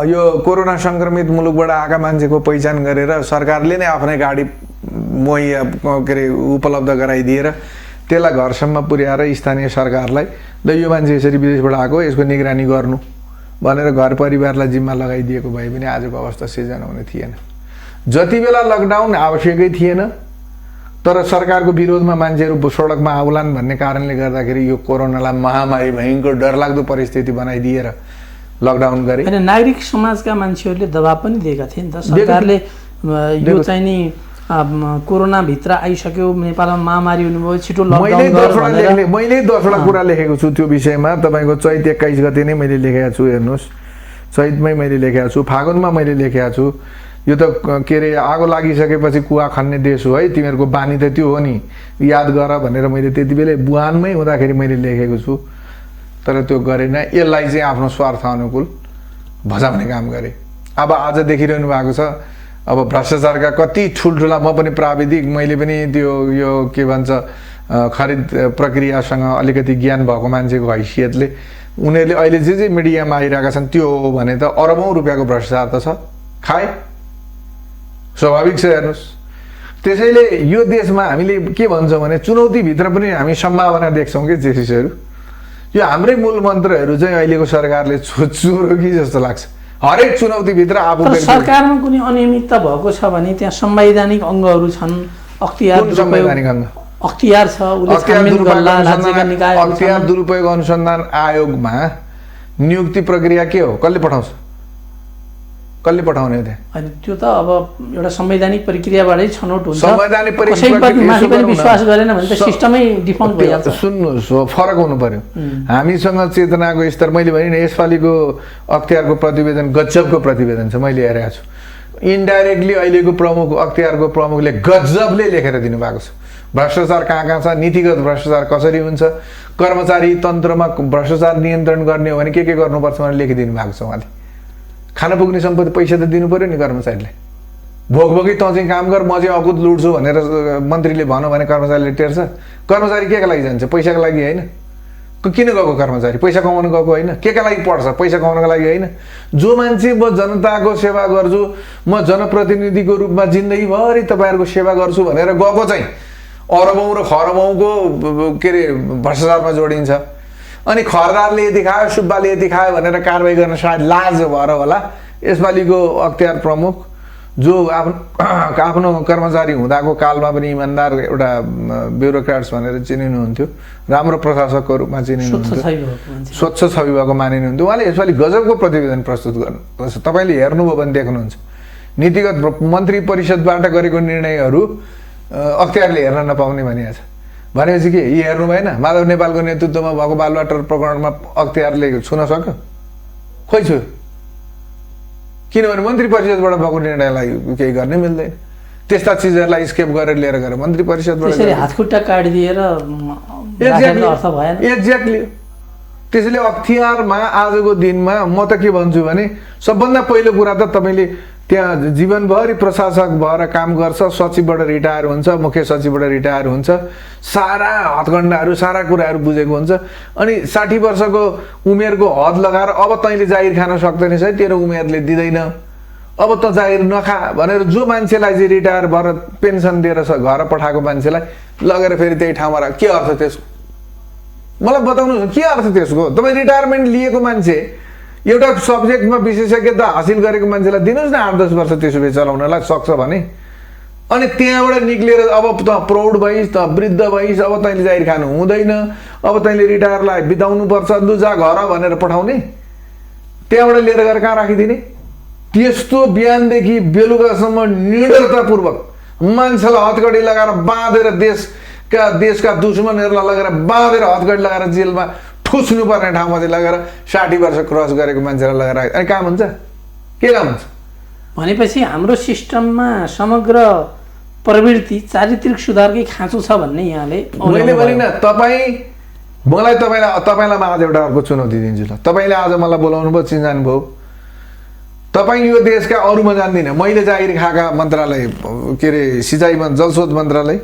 यो कोरोना सङ्क्रमित मुलुकबाट आएका मान्छेको पहिचान गरेर सरकारले नै आफ्नै गाडी मुहैया के अरे उपलब्ध गराइदिएर त्यसलाई घरसम्म पुर्याएर स्थानीय सरकारलाई ल यो मान्छे यसरी विदेशबाट आएको, यसको निगरानी गर्नु भनेर घर परिवारलाई जिम्मा लगाइदिएको भए पनि आजको अवस्था सिर्जना हुने थिएन। जति बेला लकडाउन आवश्यकै थिएन तर सरकारको विरोधमा मान्छेहरू सडकमा आउलान् भन्ने कारणले गर्दाखेरि यो कोरोनालाई महामारी भयङ्कर डरलाग्दो परिस्थिति बनाइदिएर लकडाउन गरे। हैन, नागरिक समाजका मान्छेहरूले दबाब पनि दिएका थिए नि त। सरकारले यो चाहिँ नि कोरोना भित्र आइसक्यो, नेपालमा महामारी हुनुभयो, छिटो लकडाउन गर भनेर मैले 10वटा कुरा लेखेको छु त्यो विषयमा। तपाईको चैत 21 गते नै मैले लेखेको छु, हेर्नुहोस्। चैतमै मैले लेखेको छु, फागुनमा मैले लेखेको छु। यो त के अरे आगो लागिसकेपछि कुवा खन्ने देश हो है, तिमीहरूको बानी त त्यो हो नि, याद गर भनेर मैले त्यति बेला बुहानमै हुँदाखेरि मैले लेखेको छु। तर त्यो गरेन, यसलाई चाहिँ आफ्नो स्वार्थ अनुकूल भजाउने काम गरे। अब आज देखिरहनु भएको छ अब भ्रष्टाचारका कति ठुल्ठुला, म पनि प्राविधिक, मैले पनि त्यो यो के भन्छ खरिद प्रक्रियासँग अलिकति ज्ञान भएको मान्छेको हैसियतले उनीहरूले अहिले जे मिडियामा आइरहेका छन् त्यो हो भने त अरबौँ रुपियाँको भ्रष्टाचार त छ, खाए, स्वाभाविक छ। हेर्नुहोस्, त्यसैले यो देशमा हामीले के भन्छौँ भने चुनौतीभित्र पनि हामी सम्भावना देख्छौँ कि जेसिसहरू। यो हाम्रै मूल मन्त्रहरू चाहिँ अहिलेको सरकारले चोरो कि जस्तो लाग्छ। हरेक चुनौतीभित्र आफू सरकारमा कुनै अनियमितता भएको छ भने त्यहाँ संवैधानिक अङ्गहरू छन्, अख्तियार छ, अख्तियार दुरुपयोग अनुसन्धान आयोगमा नियुक्ति प्रक्रिया के हो? कसले पठाउँछ? कसले पठाउने त्यहाँ? अनि त्यो त अब एउटा संवैधानिक प्रक्रियाबाटै छनौट हुन्छ। संवैधानिक प्रक्रियामाथि पनि विश्वास गरेन भने त सिस्टमै डिफल्ट भइहाल्छ। सुन्नुहोस्, फरक हुनु पर्यो। हामीसँग चेतनाको स्तर, मैले भने नि यसपालिको अख्तियारको प्रतिवेदन गजबको प्रतिवेदन छ, मैले हेरेको छु। इन्डाइरेक्टली अहिलेको प्रमुख अख्तियारको प्रमुखले गजबले लेखेर दिनुभएको छ। भ्रष्टाचार कहाँ छ, नीतिगत भ्रष्टाचार कसरी हुन्छ, कर्मचारी तन्त्रमा भ्रष्टाचार नियन्त्रण गर्ने हो भने के गर्नुपर्छ भनेर लेखिदिनु भएको छ उहाँले। खान पुग्ने सम्पत्ति पैसा त दिनु पर्यो नि कर्मचारीलाई। भोकभोकै तँ चाहिँ काम गर, म चाहिँ अकुत लुट्छु भनेर मन्त्रीले भन्यो भने कर्मचारीले टेर्छ? कर्मचारी केका लागि जान्छ? पैसाको लागि होइन। किन गएको कर्मचारी? पैसा कमाउनु गएको होइन। केका लागि पढ्छ? पैसा कमाउनको लागि होइन। जो मान्छे म जनताको सेवा गर्छु, म जनप्रतिनिधिको रूपमा जिन्दगीभरि तपाईँहरूको सेवा गर्छु भनेर गएको चाहिँ अरबौँ र खरबौँको के अरे भ्रष्टाचारमा जोडिन्छ। अनि खरदारले यति खायो, सुब्बाले यति खायो भनेर कारवाही गर्न सायद लाज भएर होला यसपालिको अख्तियार प्रमुख, जो आफ्नो कर्मचारी हुँदाको कालमा पनि इमान्दार एउटा ब्युरोक्राट्स भनेर चिनिनुहुन्थ्यो, राम्रो प्रशासकको रूपमा चिनिनुहुन्थ्यो, स्वच्छ छवि भएको मानिनुहुन्थ्यो। उहाँले यसपालि गजबको प्रतिवेदन प्रस्तुत गर्नु, तपाईँले हेर्नुभयो भने देख्नुहुन्छ। नीतिगत मन्त्री परिषदबाट गरेको निर्णयहरू अख्तियारले हेर्न नपाउने भनिएको छ। भनेपछि के यी हेर्नु भएन? माधव नेपालको नेतृत्वमा भएको बालुवाटर प्रकरणमा अख्तियारले छुन सक्यो? खोइ छु। किनभने मन्त्री परिषदबाट भएको निर्णयलाई केही गर्ने मिल्दैन। त्यस्ता चिजहरूलाई स्केप गरेर लिएर गएर मन्त्री परिषदबाट हातखुट्टा काटिदिएर एक्ज्याक्टली। त्यसैले अख्तियारमा आजको दिनमा म त के भन्छु भने सबभन्दा पहिलो कुरा त तपाईँले त्यहाँ जीवनभरि प्रशासक भएर काम गर्छ, सचिवबाट रिटायर हुन्छ, मुख्य सचिवबाट रिटायर हुन्छ, सारा हदगण्डाहरू सारा कुराहरू बुझेको हुन्छ। अनि 60 वर्षको उमेरको हद लगाएर अब तैँले जागिर खान सक्दैनस् है, तेरो उमेरले दिँदैन, अब त जागिर नखा भनेर जो मान्छेलाई चाहिँ रिटायर भएर पेन्सन दिएर घर पठाएको मान्छेलाई लगेर फेरि त्यही ठाउँमा राख, के अर्थ त्यसको? मलाई बताउनुहोस् के अर्थ त्यसको? तपाईँ रिटायरमेन्ट लिएको मान्छे, एउटा सब्जेक्टमा विशेषज्ञता हासिल गरेको मान्छेलाई दिनुहोस् न 8-10 वर्ष त्यसो भए चलाउनलाई सक्छ भने। अनि त्यहाँबाट निक्लिएर अब त प्रौढ भइस्, त वृद्ध भइस्, अब तैँले जागिर खानु हुँदैन, अब तैँले रिटायरलाई बिताउनु पर्छ, लु जा घर भनेर पठाउने, त्यहाँबाट लिएर गएर कहाँ राखिदिने? त्यस्तो बिहानदेखि बेलुकासम्म निडरतापूर्वक मान्छेलाई हतकडी लगाएर बाँधेर देशका दुश्मनहरूलाई लगेर बाँधेर हतकडी लगाएर जेलमा ठुस्नु पर्ने ठाउँमा चाहिँ लगेर 60 वर्ष क्रस गरेको मान्छेलाई लगेर अनि काम हुन्छ? के काम हुन्छ? भनेपछि हाम्रो सिस्टममा समग्र प्रवृत्ति चारित्रिक सुधारकै खाँचो छ भन्ने यहाँले। मैले भने न तपाईँलाई म आज एउटा अर्को चुनौती दिन्छु ल। तपाईँले आज मलाई बोलाउनु भयो, चिन्जानु भयो। तपाईँ यो देशका अरूमा जान्दिनँ, मैले जागिर खाएका मन्त्रालय के अरे सिँचाइ जलस्रोत मन्त्रालय,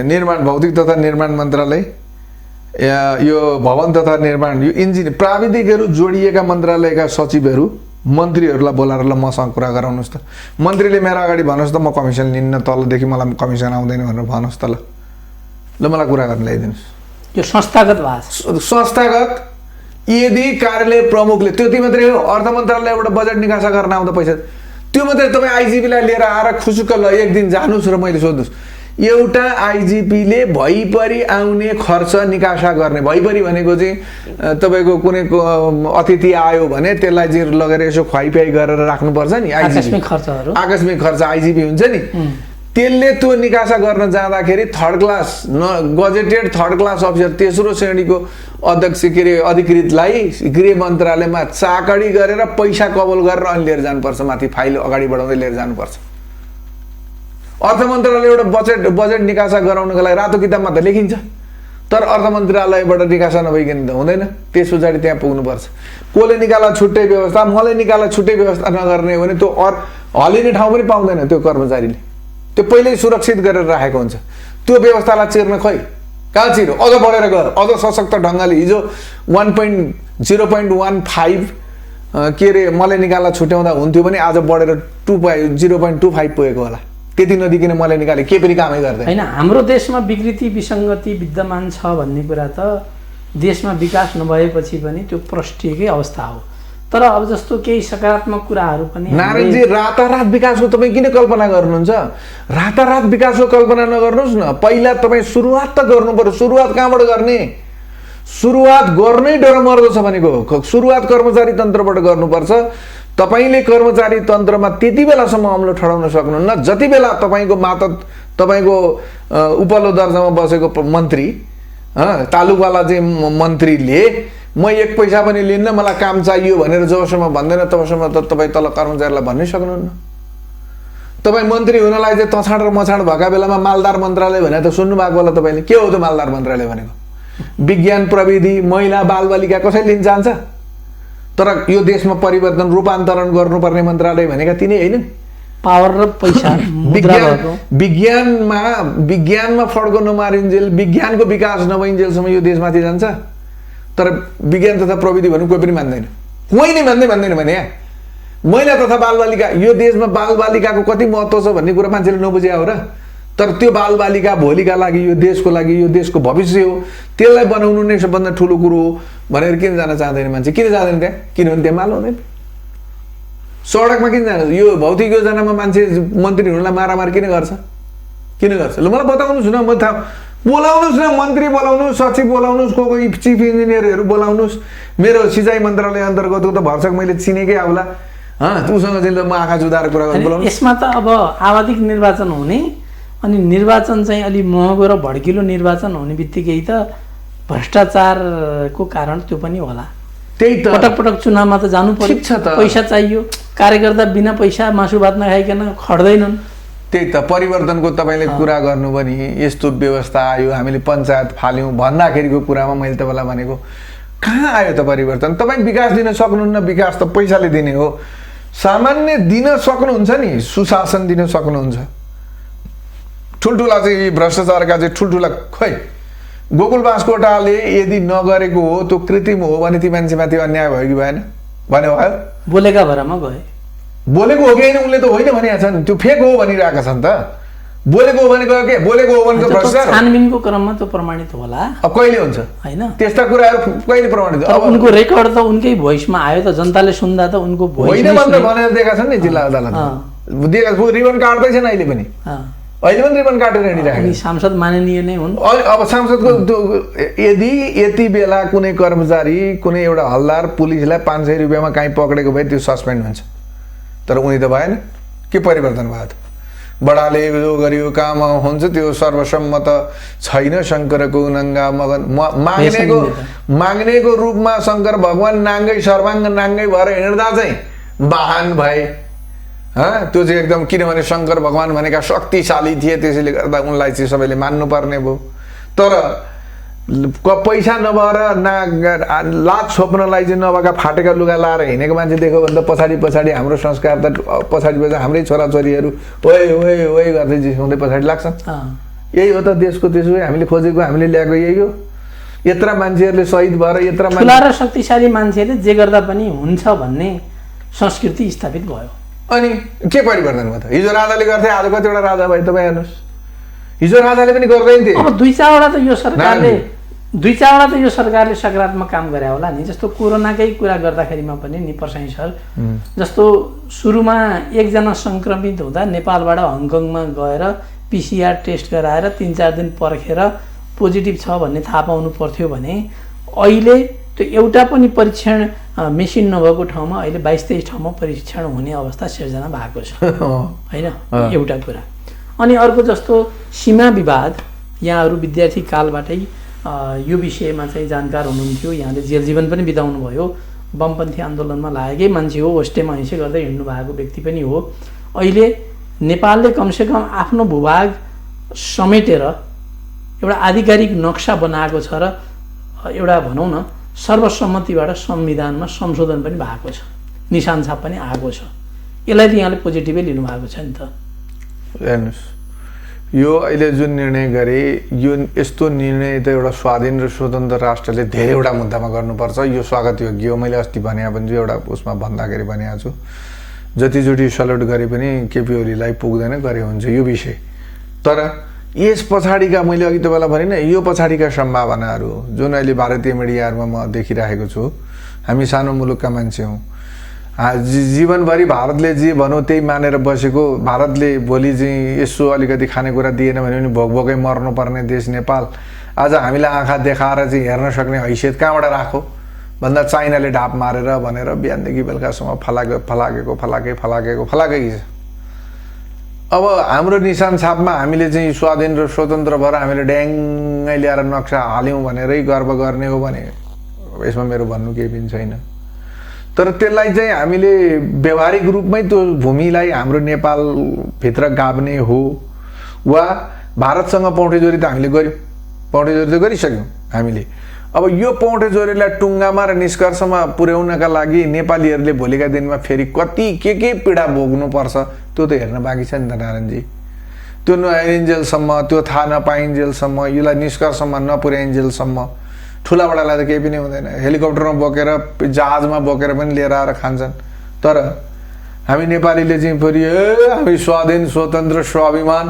निर्माण भौतिक तथा निर्माण मन्त्रालय, यो भवन तथा निर्माण, यो इन्जिनियर प्राविधिकहरू जोडिएका मन्त्रालयका सचिवहरू मन्त्रीहरूलाई बोलाएर ल मसँग कुरा गराउनुहोस् त। मन्त्रीले मेरो अगाडि भन्नुहोस् त म कमिसन लिन्न, तलदेखि मलाई कमिसन आउँदैन भनेर भन्नुहोस् त ल मलाई कुरा गर्न ल्याइदिनुहोस्। यो संस्थागत भाषा, संस्थागत यदि कार्यालय प्रमुखले त्यति मात्रै हो, अर्थ मन्त्रालयबाट बजेट निकासा गर्न आउँदा पैसा त्यो मात्रै तपाईँ आइजिपीलाई लिएर आएर खुसुक्क ल एक दिन जानुहोस् र मैले सोध्नुहोस्, एउटा आइजिपीले भइपरि आउने खर्च निकासा गर्ने, भइपरि भनेको चाहिँ तपाईँको कुनै अतिथि आयो भने त्यसलाई चाहिँ लगेर यसो खुवाइपियाइ गरेर राख्नुपर्छ नि, आकस्मिक खर्चहरू, आकस्मिक खर्च आइजिपी हुन्छ नि, त्यसले त्यो निकासा गर्न जाँदाखेरि third class gazetted third class officer तेस्रो श्रेणीको अध्यक्ष के अरे अधिकृतलाई गृह मन्त्रालयमा चाकडी गरेर पैसा कबल गरेर अनि लिएर जानुपर्छ, माथि फाइल अगाडि बढाउँदै लिएर जानुपर्छ। अर्थ मन्त्रालयबाट बजेट निकासा गराउनको लागि रातो किताबमा त लेखिन्छ, तर अर्थ मन्त्रालयबाट निकासा नभइकन त हुँदैन, त्यस पछाडि त्यहाँ पुग्नुपर्छ। कसले निकाला छुट्टै व्यवस्था, मलाई निकाला छुट्टै व्यवस्था नगर्ने हो भने त्यो हलिने ठाउँ पनि पाउँदैन त्यो कर्मचारीले, त्यो पहिल्यै सुरक्षित गरेर राखेको हुन्छ। त्यो व्यवस्थालाई चिर्न खै कहाँ चिर्यो? अझ बढेर गयो, अझ सशक्त ढङ्गले। हिजो 0.15 के अरे मलाई निकाल्न छुट्याउँदा हुन्थ्यो भने आज बढेर 0.25 पुगेको होला। त्यति नदिकन मलाई निकाले के पनि कामै गर्दैन। होइन, हाम्रो देशमा विकृति विसङ्गति विद्यमान छ भन्ने कुरा त देशमा विकास नभएपछि पनि त्यो प्रष्टिएकै अवस्था हो। तर अब जस्तो केही सकारात्मक कुराहरू पनि नारायणजी, रातारात विकासको तपाईँ किन कल्पना गर्नुहुन्छ? रातारात विकासको कल्पना नगर्नुहोस् न। पहिला तपाईँ सुरुवात त गर्नु पर्यो। सुरुवात कहाँबाट गर्ने? सुरुवात गर्नै डरमर्दो छ भनेको। सुरुवात कर्मचारी तन्त्रबाट गर्नुपर्छ। तपाईँले कर्मचारी तन्त्रमा त्यति बेलासम्म अम्लो ठडाउन सक्नुहुन्न जति बेला तपाईँको मातहत, तपाईँको उपल्लो दर्जामा बसेको मन्त्री, तालुकवाला चाहिँ मन्त्रीले म 1 पैसा पनि लिन्न, मलाई काम चाहियो भनेर जबसम्म भन्दैन तबसम्म त तपाईँ तल कर्मचारीलाई भन्नै सक्नुहुन्न। तपाईँ मन्त्री हुनलाई चाहिँ तछाड र मछाड भएका बेलामा मालदार मन्त्रालय भने त सुन्नु भएको होला तपाईँले। के हो त मालदार मन्त्रालय भनेको? विज्ञान प्रविधि, महिला बालबालिका कसैले लिन चाहन्छ? तर यो देशमा परिवर्तन रूपान्तरण गर्नुपर्ने मन्त्रालय भनेका तिनै होइन। पावर र पैसा विज्ञानमा फड्को नमारिन्जेल, विज्ञानको विकास नभइन्जेलसम्म यो देशमाथि जान्छ। तर विज्ञान तथा प्रविधि भन्नु कोही पनि मान्दैन। कोही नै मान्दैन भने महिला तथा बालबालिका, यो देशमा बालबालिकाको कति महत्त्व छ भन्ने कुरा मान्छेले नबुझे हो र। तर त्यो बालबालिका भोलिका लागि, यो देशको लागि, यो देशको भविष्य हो, त्यसलाई बनाउनु नै सबभन्दा ठुलो कुरो हो भनेर किन जान चाहँदैन मान्छे? किन जाँदैन त्यहाँ? किनभने त्यहाँ माल हुँदैन। सडकमा किन जान्छ? यो भौतिक योजनामा मान्छे मन्त्री हुनुलाई मारामार किन गर्छ? ल मलाई बताउनुहोस् न। म बोलाउनुहोस् न, मन्त्री बोलाउनुहोस्, सचिव बोलाउनुहोस्, कोही चिफ इन्जिनियरहरू बोलाउनुहोस्। मेरो सिँचाइ मन्त्रालय अन्तर्गतको त भर्सक मैले चिनेकै आउला, उसँग चाहिँ म आँखा जुदाएर कुरा गर्नु बोलाउनु। यसमा त अब आवधिक निर्वाचन हुने, अनि निर्वाचन चाहिँ अलि महँगो र भड्किलो निर्वाचन हुने बित्तिकै त भ्रष्टाचारको कारण त्यो पनि होला। त्यही त पटक पटक चुनावमा त जानु पर्यो, ठिक छ त। पैसा चाहियो। कार्यकर्ता बिना पैसा मासु भात नखाइकन खड्दैनन्। त्यही त परिवर्तनको तपाईँले कुरा गर्नु भने यस्तो व्यवस्था आयो, हामीले पञ्चायत फाल्यौँ भन्दाखेरिको कुरामा मैले तपाईँलाई भनेको कहाँ आयो त परिवर्तन? तपाईँ विकास दिन सक्नुहुन्न। विकास त पैसाले दिने हो। सामान्य दिन सक्नुहुन्छ नि, सुशासन दिन सक्नुहुन्छ। ठुल्ठुला चाहिँ भ्रष्टाचारका चाहिँ ठुल्ठुला खै गोकुल बास्कोटाले यदि नगरेको हो, त्यो कृत्रिम हो भने ती मान्छेमाथि अन्याय भयो कि भएन? भन्यो भयो। बोलेका भरमा गए। बोलेको हो कि होइन उनले त होइन भनेका छन्, त्यो फेक हो भनिरहेका छन् त। बोलेको हो भने गयो के? बोलेको हो भने त भ्रष्टाचार। छानबिनको क्रममा त प्रमाणित होला। अब कहिले हुन्छ? हैन, त्यस्ता कुराहरू कहिले प्रमाणित? अब उनको रेकर्ड त उनकै भोइसमा आयो त, जनताले सुन्दा त उनको भोइस होइन भनेर दिएका छन् नि जिल्ला अदालतमा। दिएका रिबन काट्दैछन् अहिले पनि रिबन काटेर हिँडिरहेको। सांसद माननीय नै हुन्। अब सांसदको यदि यति बेला कुनै कर्मचारी, कुनै एउटा हलदार पुलिसलाई 500 रुपियाँमा काहीँ पक्रेको भए त्यो सस्पेन्ड हुन्छ। तर उनी त भएन। के परिवर्तन भयो त? बडाले जो गरियो काम हुन्छ त्यो सर्वसम्मत छैन। शङ्करको नङ्गा मगन माग्नेको रूपमा शङ्कर भगवान नाङ्गै सर्वाङ्ग नाङ्गै भएर हिँड्दा चाहिँ वाहन भए। त्यो चाहिँ एकदम, किनभने शङ्कर भगवान भनेका शक्तिशाली थिए, त्यसैले गर्दा उनलाई चाहिँ सबैले मान्नुपर्ने भयो। तर पैसा नभएर लाज छोप्नलाई चाहिँ नभएका फाटेका लुगा लाएर हिँडेको मान्छे देख्यो भने त पछाडि हाम्रो संस्कार त पछाडि हाम्रै छोराछोरीहरू ओए गर्दै जिस्काउँदै पछाडि लाग्छन्। यही हो त देशको, त्यसो भए हामीले खोजेको, हामीले ल्याएको यही हो। यत्र मान्छेहरूले शहीद भएर, यत्र ठुला र शक्तिशाली मान्छेले जे गर्दा पनि हुन्छ भन्ने संस्कृति स्थापित भयो। अनि के परिवर्तन भयो त? हिजो राजाले गर्थे, आज कतिवटा राजा भयो तपाईँ हेर्नुहोस्। हिजो राजाले पनि गर्दैन थिए। अब दुई चारवटा त यो सरकारले सकारात्मक काम गरे होला नि। जस्तो कोरोनाकै कुरा गर्दाखेरिमा पनि नि पर्साई सर, जस्तो सुरुमा एकजना सङ्क्रमित हुँदा नेपालबाट हङकङमा गएर PCR टेस्ट गराएर 3-4 दिन पर्खेर पोजिटिभ छ भन्ने थाहा पाउनु पर्थ्यो भने अहिले त्यो एउटा पनि परीक्षण मेसिन नभएको ठाउँमा अहिले 22-23 ठाउँमा परीक्षण हुने अवस्था सिर्जना भएको छ होइन, एउटा कुरा। अनि अर्को जस्तो सीमा विवाद, यहाँहरू विद्यार्थी कालबाटै यो विषयमा चाहिँ जानकार हुनुहुन्थ्यो। यहाँले जेल जीवन पनि बिताउनु भयो, वामपन्थी आन्दोलनमा लागेकै मान्छे हो, होस्टेमा हिँड्दै गर्दै हिँड्नु भएको व्यक्ति पनि हो। अहिले नेपालले कमसेकम आफ्नो भूभाग समेटेर एउटा आधिकारिक नक्सा बनाएको छ र एउटा भनौँ न सर्वसम्मतिबाट संविधानमा संशोधन पनि भएको छ, निशान छाप पनि आएको छ। यसलाई त यहाँले पोजिटिभै लिनुभएको छ नि त। हेर्नुहोस्, यो अहिले जुन निर्णय गरे यो यस्तो निर्णय त एउटा स्वाधीन र स्वतन्त्र राष्ट्रले धेरैवटा मुद्दामा गर्नुपर्छ। यो स्वागत योग्य हो। मैले अस्ति भने पनि एउटा उसमा भन्दाखेरि भनेको छु, जतिचोटि सल्युट गरे पनि केपी ओलीलाई पुग्दैन, गरे हुन्छ यो विषय। तर यस पछाडिका मैले अघि तपाईँलाई भने नि, यो पछाडिका सम्भावनाहरू जुन अहिले भारतीय मिडियाहरूमा म देखिरहेको छु, हामी सानो मुलुकका मान्छे हौँ। जीवनभरि भारतले जे भनौँ त्यही मानेर बसेको, भारतले भोलि चाहिँ यसो अलिकति खानेकुरा दिएन भने पनि भोकभोकै मर्नुपर्ने देश नेपाल आज हामीलाई आँखा देखाएर चाहिँ हेर्न सक्ने हैसियत कहाँबाट राखो भन्दा चाइनाले ढाप मारेर भनेर बिहानदेखि बेलुकासम्म फलाकै छ। अब हाम्रो निशान छापमा हामीले चाहिँ स्वाधीन र स्वतन्त्र भएर हामीले ड्याङ्गै ल्याएर नक्सा हाल्यौँ भनेरै गर्व गर्ने हो भने यसमा मेरो भन्नु केही पनि छैन। तर त्यसलाई चाहिँ हामीले व्यवहारिक रूपमै त्यो भूमिलाई हाम्रो नेपालभित्र गाभ्ने हो वा भारतसँग पौडेजोरी त हामीले गर्यौँ, पौडेजोरी त गरिसक्यौँ हामीले। अब यो पौडेजोरीलाई टुङ्गामा र निष्कर्षमा पुर्याउनका लागि नेपालीहरूले भोलिका दिनमा फेरि कति के पीडा भोग्नुपर्छ त्यो त हेर्न बाँकी छ नि त नारायणजी। त्यो नहेरिन्जेलसम्म, त्यो थाहा नपाइन्जेलसम्म, यसलाई निष्कर्षमा नपुर्याइन्जेलसम्म ठुला बडालाई त केही पनि हुँदैन। हेलिकप्टरमा बोकेर जहाजमा बोकेर पनि लिएर आएर खान्छन्। तर हामी नेपालीले चाहिँ फेरि हामी स्वाधीन स्वतन्त्र स्वाभिमान,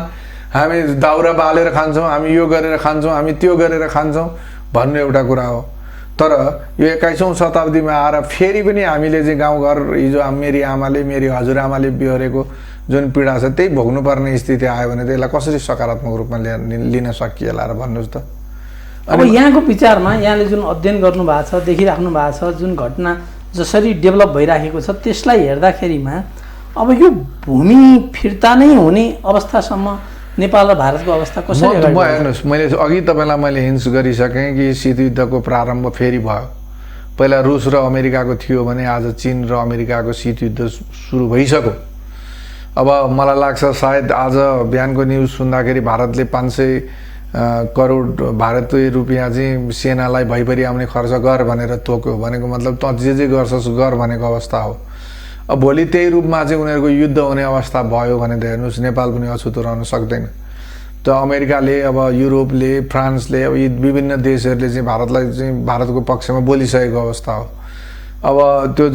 हामी दाउरा बालेर खान्छौँ, हामी यो गरेर खान्छौँ, हामी त्यो गरेर खान्छौँ भन्ने एउटा कुरा हो। तर यो 21औं शताब्दीमा आएर फेरि पनि हामीले चाहिँ गाउँघर हिजो मेरी आमाले मेरी हजुरआमाले बिहोरेको जुन पीडा छ त्यही भोग्नुपर्ने स्थिति आयो भने त्यसलाई कसरी सकारात्मक रूपमा लिन सकिएला र भन्नुहोस् त। अब यहाँको विचारमा यहाँले जुन अध्ययन गर्नु भएको छ, देखिराख्नु भएको छ, जुन घटना जसरी डेभलप भइराखेको छ त्यसलाई हेर्दाखेरिमा अब यो भूमि फिर्ता नै हुने अवस्थासम्म नेपाल र भारतको अवस्था कसरी हेर्नुहोस्, मैले अघि तपाईँलाई मैले हिन्ट्स गरिसकेँ कि शीतयुद्धको प्रारम्भ फेरि भयो। पहिला रुस र अमेरिकाको थियो भने आज चीन र अमेरिकाको शीतयुद्ध सुरु भइसक्यो। अब मलाई लाग्छ सायद आज बिहानको न्युज सुन्दाखेरि भारतले 500 करोड भारतीय रुपियाँ चाहिँ सेनालाई भइपरि आउने खर्च गर भनेर तोक्यो। भनेको मतलब त जे गर्छस् गर भनेको अवस्था हो। अब भोलि त्यही रूपमा चाहिँ उनीहरूको युद्ध हुने अवस्था भयो भने त हेर्नुहोस् नेपाल पनि अछुतो रहन सक्दैन। त अमेरिकाले अब युरोपले फ्रान्सले अब यी विभिन्न देशहरूले चाहिँ भारतलाई चाहिँ भारतको पक्षमा बोलिसकेको अवस्था हो। अब त्यो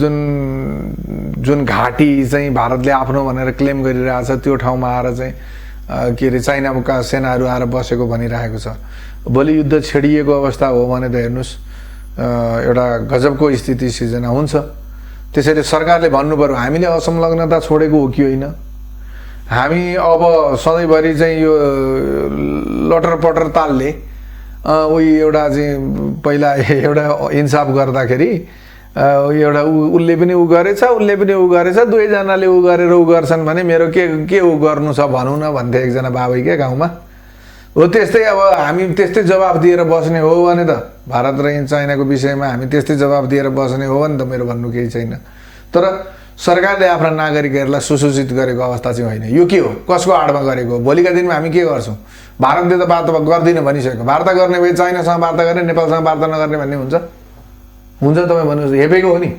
जुन घाँटी चाहिँ भारतले आफ्नो भनेर क्लेम गरिरहेछ त्यो ठाउँमा आएर चाहिँ के अरे चाइनाका सेनाहरू आएर बसेको भनिरहेको छ। भोलि युद्ध छेडिएको अवस्था हो भने त हेर्नुहोस् एउटा गजबको स्थिति सिर्जना हुन्छ। त्यसैले सरकारले भन्नु पर्यो हामीले असंलग्नता छोडेको हो कि होइन। हामी अब सधैँभरि चाहिँ यो लटर पटर तालले उही एउटा चाहिँ पहिला एउटा इन्साफ गर्दाखेरि एउटा उसले पनि ऊ गरेछ उसले पनि ऊ गरेछ दुवैजनाले ऊ गरेर ऊ गर्छन् भने मेरो के ऊ गर्नु छ भनौँ न भन्थे एकजना बाबै क्या गाउँमा हो। त्यस्तै अब हामी त्यस्तै जवाफ दिएर बस्ने हो भने त भारत र चाइनाको विषयमा हामी त्यस्तै जवाफ दिएर बस्ने हो भने त मेरो भन्नु केही छैन। तर सरकारले आफ्ना नागरिकहरूलाई सुसूचित गरेको अवस्था चाहिँ होइन। यो के हो, कसको आडमा गरेको हो? भोलिका दिनमा हामी के गर्छौँ? भारतले त वार्ता गर्दिन भनिसक्यो। वार्ता गर्ने भए चाइनासँग वार्ता गर्ने, नेपालसँग वार्ता नगर्ने भन्ने हुन्छ? हुन्छ तपाईँ भन्नुहोस्, हेपेको हो नि।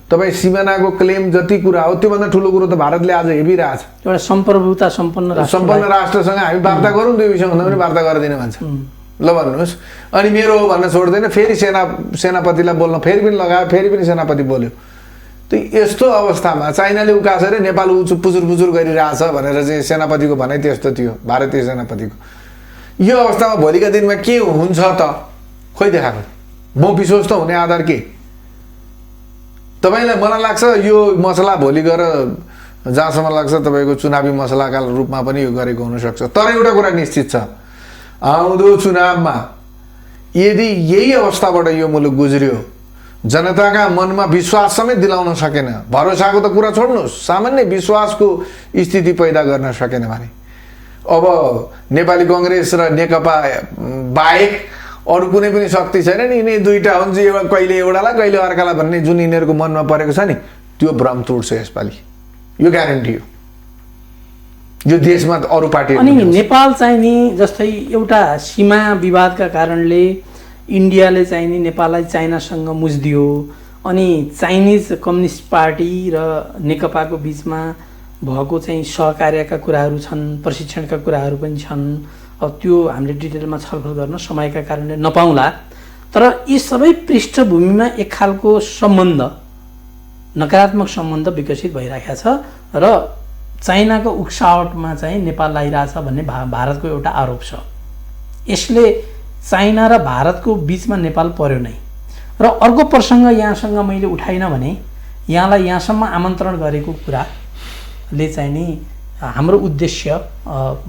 तपाईँ सिमानाको क्लेम जति कुरा हो त्योभन्दा ठुलो कुरो त भारतले आज हेपिरहेछ। एउटा सम्प्रभुता सम्पन्न राष्ट्रसँग हामी वार्ता गरौँ दुई विषय हुँदा पनि वार्ता गर्दिन भन्छ। ल भन्नुहोस्, अनि मेरो हो भन्न छोड्दैन, फेरि सेनापतिलाई बोल्न फेरि पनि लगायो, फेरि पनि सेनापति बोल्यो। त यस्तो अवस्थामा चाइनाले उकासेर नेपाल पुचुर गरिरहेछ भनेर चाहिँ सेनापतिको भनाइ त्यस्तो थियो, भारतीय सेनापतिको। यो अवस्थामा भोलिका दिनमा के हुन्छ त खोइ देखाएको। म विश्वस्त हुने आधार के? तपाईँलाई मलाई लाग्छ यो मसला भोलि गएर जहाँसम्म लाग्छ तपाईँको चुनावी मसलाका रूपमा पनि यो गरेको हुनसक्छ। तर एउटा कुरा निश्चित छ, आउँदो चुनावमा यदि यही अवस्थाबाट यो मुलुक गुज्रियो, जनताका मनमा विश्वास समेत दिलाउन सकेन, भरोसाको त कुरा छोड्नुहोस्, सामान्य विश्वासको स्थिति पैदा गर्न सकेन भने अब नेपाली कांग्रेस र नेकपा बाहेक अरू कुनै पनि शक्ति छैन नि। यिनी दुईटा हुन्छ, कहिले एउटालाई कहिले अर्कालाई भन्ने जुन यिनीहरूको मनमा परेको छ नि त्यो भ्रम टुट्छ यसपालि, यो ग्यारेन्टी हो। यो देशमा अरू पार्टी अनि नेपाल चाहिँ नि जस्तै एउटा सीमा विवादका कारणले इन्डियाले चाहिँ नि नेपाललाई चाइनासँग मुझ्दियो, अनि चाइनिज कम्युनिस्ट पार्टी र नेकपाको बिचमा भएको चाहिँ सहकार्यका कुराहरू छन्, प्रशिक्षणका कुराहरू पनि छन्। अब त्यो हामीले डिटेलमा छलफल गर्न समयका कारणले नपाउँला। तर यी सबै पृष्ठभूमिमा एक खालको सम्बन्ध, नकारात्मक सम्बन्ध विकसित भइरहेको छ र चाइनाको उक्सावटमा चाहिँ नेपाल लागिरहेछ भन्ने भारतको एउटा आरोप छ। यसले चाइना र भारतको बिचमा नेपाल पर्यो नै। र अर्को प्रसङ्ग यहाँसँग मैले उठाइनँ भने यहाँलाई यहाँसम्म आमन्त्रण गरेको कुराले चाहिँ नि हाम्रो उद्देश्य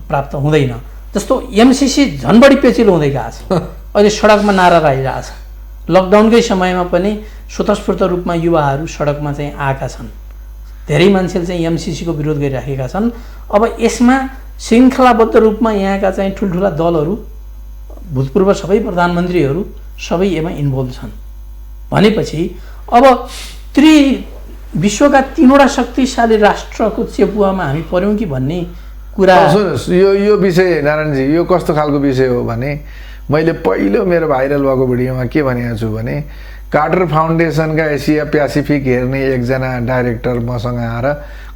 प्राप्त हुँदैन। जस्तो एमसिसी झन् बढी पेचिलो हुँदै गएको छ। अहिले सडकमा नारा लगाइरहेछ। लकडाउनकै समयमा पनि स्वतस्फूर्त रूपमा युवाहरू सडकमा चाहिँ आएका छन्। धेरै मान्छेले चाहिँ एमसिसीको विरोध गरिराखेका छन्। अब यसमा श्रृङ्खलाबद्ध रूपमा यहाँका चाहिँ ठुल्ठुला दलहरू, भूतपूर्व सबै प्रधानमन्त्रीहरू सबै यसमा इन्भल्भ छन् भनेपछि अब विश्वका 3वटा शक्तिशाली राष्ट्रको चेपुवामा हामी पर्यौँ कि भन्ने कुरा। सुन्नुहोस्, यो विषय नारायणजी, यो कस्तो खालको विषय हो भने मैले पहिलो मेरो भाइरल भएको भिडियोमा के भनेको छु भने कार्टर फाउन्डेसनका एसिया प्यासिफिक हेर्ने एकजना डाइरेक्टर मसँग आएर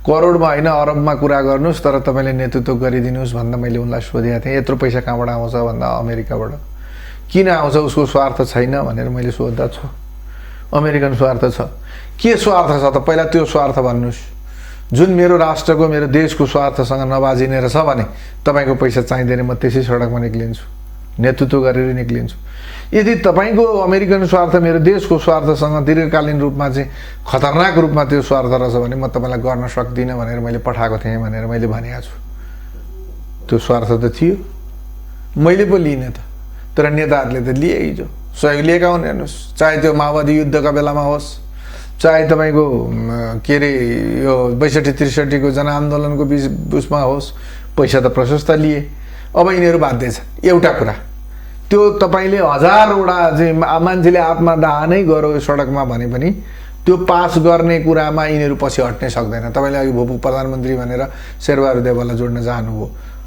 करोडमा होइन अरबमा कुरा गर्नुहोस् तर तपाईँले नेतृत्व गरिदिनुहोस् भन्दा मैले उनलाई सोधेको थिएँ, यत्रो पैसा कहाँबाट आउँछ भन्दा अमेरिकाबाट। किन आउँछ, उसको स्वार्थ छैन भनेर मैले सोद्धा छु। अमेरिकन स्वार्थ छ। के स्वार्थ छ त पहिला त्यो स्वार्थ भन्नुहोस्। जुन मेरो राष्ट्रको, मेरो देशको स्वार्थसँग नबाजिने रहेछ भने तपाईँको पैसा चाहिँदैन, म त्यसै सडकमा निक्लिन्छु, नेतृत्व गरेर निक्लिन्छु। यदि तपाईँको अमेरिकन स्वार्थ मेरो देशको स्वार्थसँग दीर्घकालीन रूपमा चाहिँ खतरनाक रूपमा त्यो स्वार्थ रहेछ भने म तपाईँलाई गर्न सक्दिनँ भनेर मैले पठाएको थिएँ भनेर मैले भनेको छु। त्यो स्वार्थ त थियो, मैले पो लिइनँ त, तर नेताहरूले त लिए हिजो सहयोग लिएका हुन्। हेर्नुहोस्, चाहे त्यो माओवादी युद्धका बेलामा होस्, चाहे तपाईँको के अरे यो 62-63 जनआन्दोलनको उसमा होस्, पैसा त प्रशस्त लिए। अब यिनीहरू बाध्य छ। एउटा कुरा त्यो तपाईँले 1000वटा चाहिँ मान्छेले आत्मदाह नै गरो सडकमा भने पनि त्यो पास गर्ने कुरामा यिनीहरू पछि हट्नै सक्दैन। तपाईँले अघि भूप प्रधानमन्त्री भनेर शेरबहादुर देवाललाई जोड्न चाहनुभयो,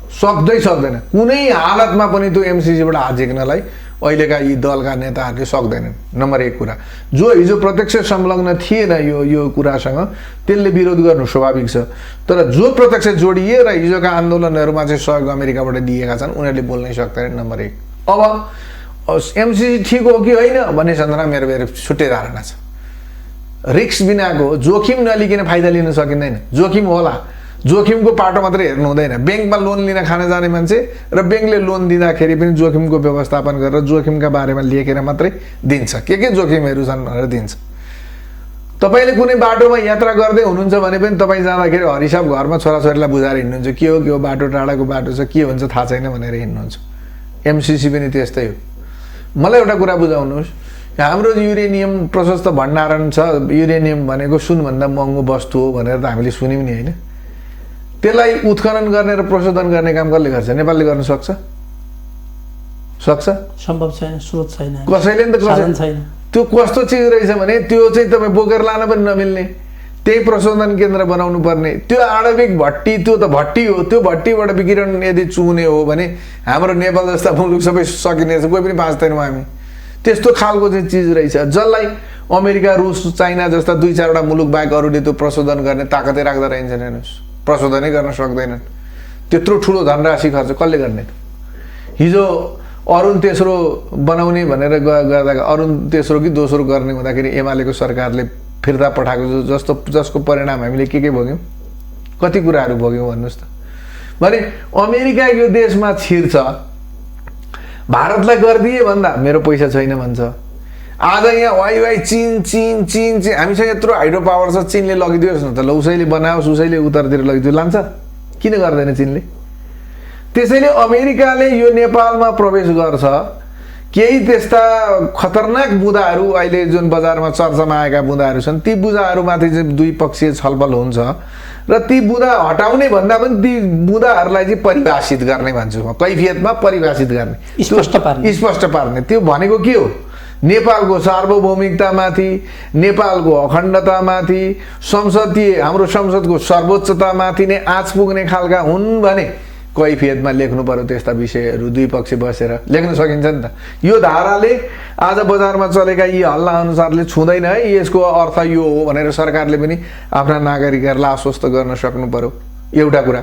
सक्दैन। कुनै हालतमा पनि त्यो एमसिसीबाट हात झिक्नलाई अहिलेका यी दलका नेताहरूले सक्दैनन्। नम्बर 1 कुरा, जो हिजो प्रत्यक्ष संलग्न थिएन यो कुरासँग त्यसले विरोध गर्नु स्वाभाविक छ। तर जो प्रत्यक्ष जोडिए र हिजोका आन्दोलनहरूमा चाहिँ सहयोग अमेरिकाबाट दिएका छन् उनीहरूले बोल्नै सक्दैनन्। नम्बर 1। अब एमसिसी ठिक हो कि होइन भन्ने सन्दर्भमा मेरो छुट्टै धारणा छ। रिस्क बिनाको जोखिम नलिकन फाइदा लिन सकिँदैन। जोखिम होला, जोखिमको पाटो मात्रै हेर्नु हुँदैन। ब्याङ्कमा लोन लिन खान जाने मान्छे र ब्याङ्कले लोन दिँदाखेरि पनि जोखिमको व्यवस्थापन गरेर जोखिमका बारेमा लेखेर मात्रै दिन्छ, के जोखिमहरू छन् भनेर दिन्छ। तपाईँले कुनै बाटोमा यात्रा गर्दै हुनुहुन्छ भने पनि तपाईँ जाँदाखेरि हरिसाब घरमा छोराछोरीलाई बुझाएर हिँड्नुहुन्छ, के हो बाटो टाढाको बाटो छ, के हुन्छ थाहा छैन भनेर हिँड्नुहुन्छ। एमसिसी पनि त्यस्तै हो। मलाई एउटा कुरा बुझाउनुहोस्, हाम्रो युरेनियम प्रशस्त भण्डारण छ। युरेनियम भनेको सुनभन्दा महँगो वस्तु हो भनेर त हामीले सुन्यौँ नि, होइन? त्यसलाई उत्खनन गर्ने र प्रशोधन गर्ने काम कसले गर्छ? नेपालले गर्न सक्छ? सम्भव छैन, स्रोत छैन, कसैले नि त छैन। त्यो कस्तो चिज रहेछ भने त्यो चाहिँ तपाईँ बोकेर लान पनि नमिल्ने, त्यही प्रशोधन केन्द्र बनाउनु पर्ने। त्यो आणविक भट्टी, त्यो त भट्टी हो। त्यो भट्टीबाट विकिरण यदि चुहुने हो भने हाम्रो नेपाल जस्ता मुलुक सबै सकिने छ, कोही पनि बाँच्दैनौँ हामी। त्यस्तो खालको चाहिँ चिज रहेछ जसलाई अमेरिका, रुस, चाइना जस्ता 2-4वटा मुलुक बाहेक अरूले त्यो प्रशोधन गर्ने ताकतै राख्दा रहन्छन्। हेर्नुहोस्, प्रशोधनै गर्न सक्दैनन्। त्यत्रो ठुलो धनराशि खर्च कसले गर्ने? हिजो अरुण तेस्रो बनाउने भनेर गर्दा अरुण तेस्रो कि दोस्रो गर्ने हुँदाखेरि एमालेको सरकारले फिर्ता पठाएको जसको परिणाम हामीले के भोग्यौँ, कति कुराहरू भोग्यौँ भन्नुहोस् त। भने अमेरिका यो देशमा छिर्छ, भारतलाई गरिदिए भन्दा मेरो पैसा छैन भन्छ। आज यहाँ वाइ चीन हामीसँग यत्रो हाइड्रो पावर छ, चीनले लगिदियोस् न त, ल उसैले बनाओस्, उसैले उतारतिर लगिदियो, लान्छ। किन गर्दैन चीनले? त्यसैले अमेरिकाले यो नेपालमा प्रवेश गर्छ। केही त्यस्ता खतरनाक बुँदाहरू अहिले जुन बजारमा चर्चामा आएका बुँदाहरू छन्, ती बुँदाहरूमाथि चाहिँ द्विपक्षीय छलफल हुन्छ र ती बुँदा हटाउने भन्दा पनि ती बुँदाहरूलाई चाहिँ परिभाषित गर्ने भन्छु म, कैफियतमा परिभाषित गर्ने, स्पष्ट पार्ने। त्यो भनेको के हो? नेपालको सार्वभौमिकतामाथि, नेपालको अखण्डतामाथि, संसदीय हाम्रो संसदको सर्वोच्चतामाथि नै आँच पुग्ने खालका हुन् भने कैफियतमा लेख्नु पर्यो त्यस्ता विषयहरू दुई पक्ष बसेर लेख्न सकिन्छ नि त। यो धाराले आज बजारमा चलेका यी हल्ला अनुसारले छुँदैन है, यसको अर्थ यो हो भनेर सरकारले पनि आफ्ना नागरिकहरूलाई आश्वस्त गर्न सक्नु पर्यो, एउटा कुरा।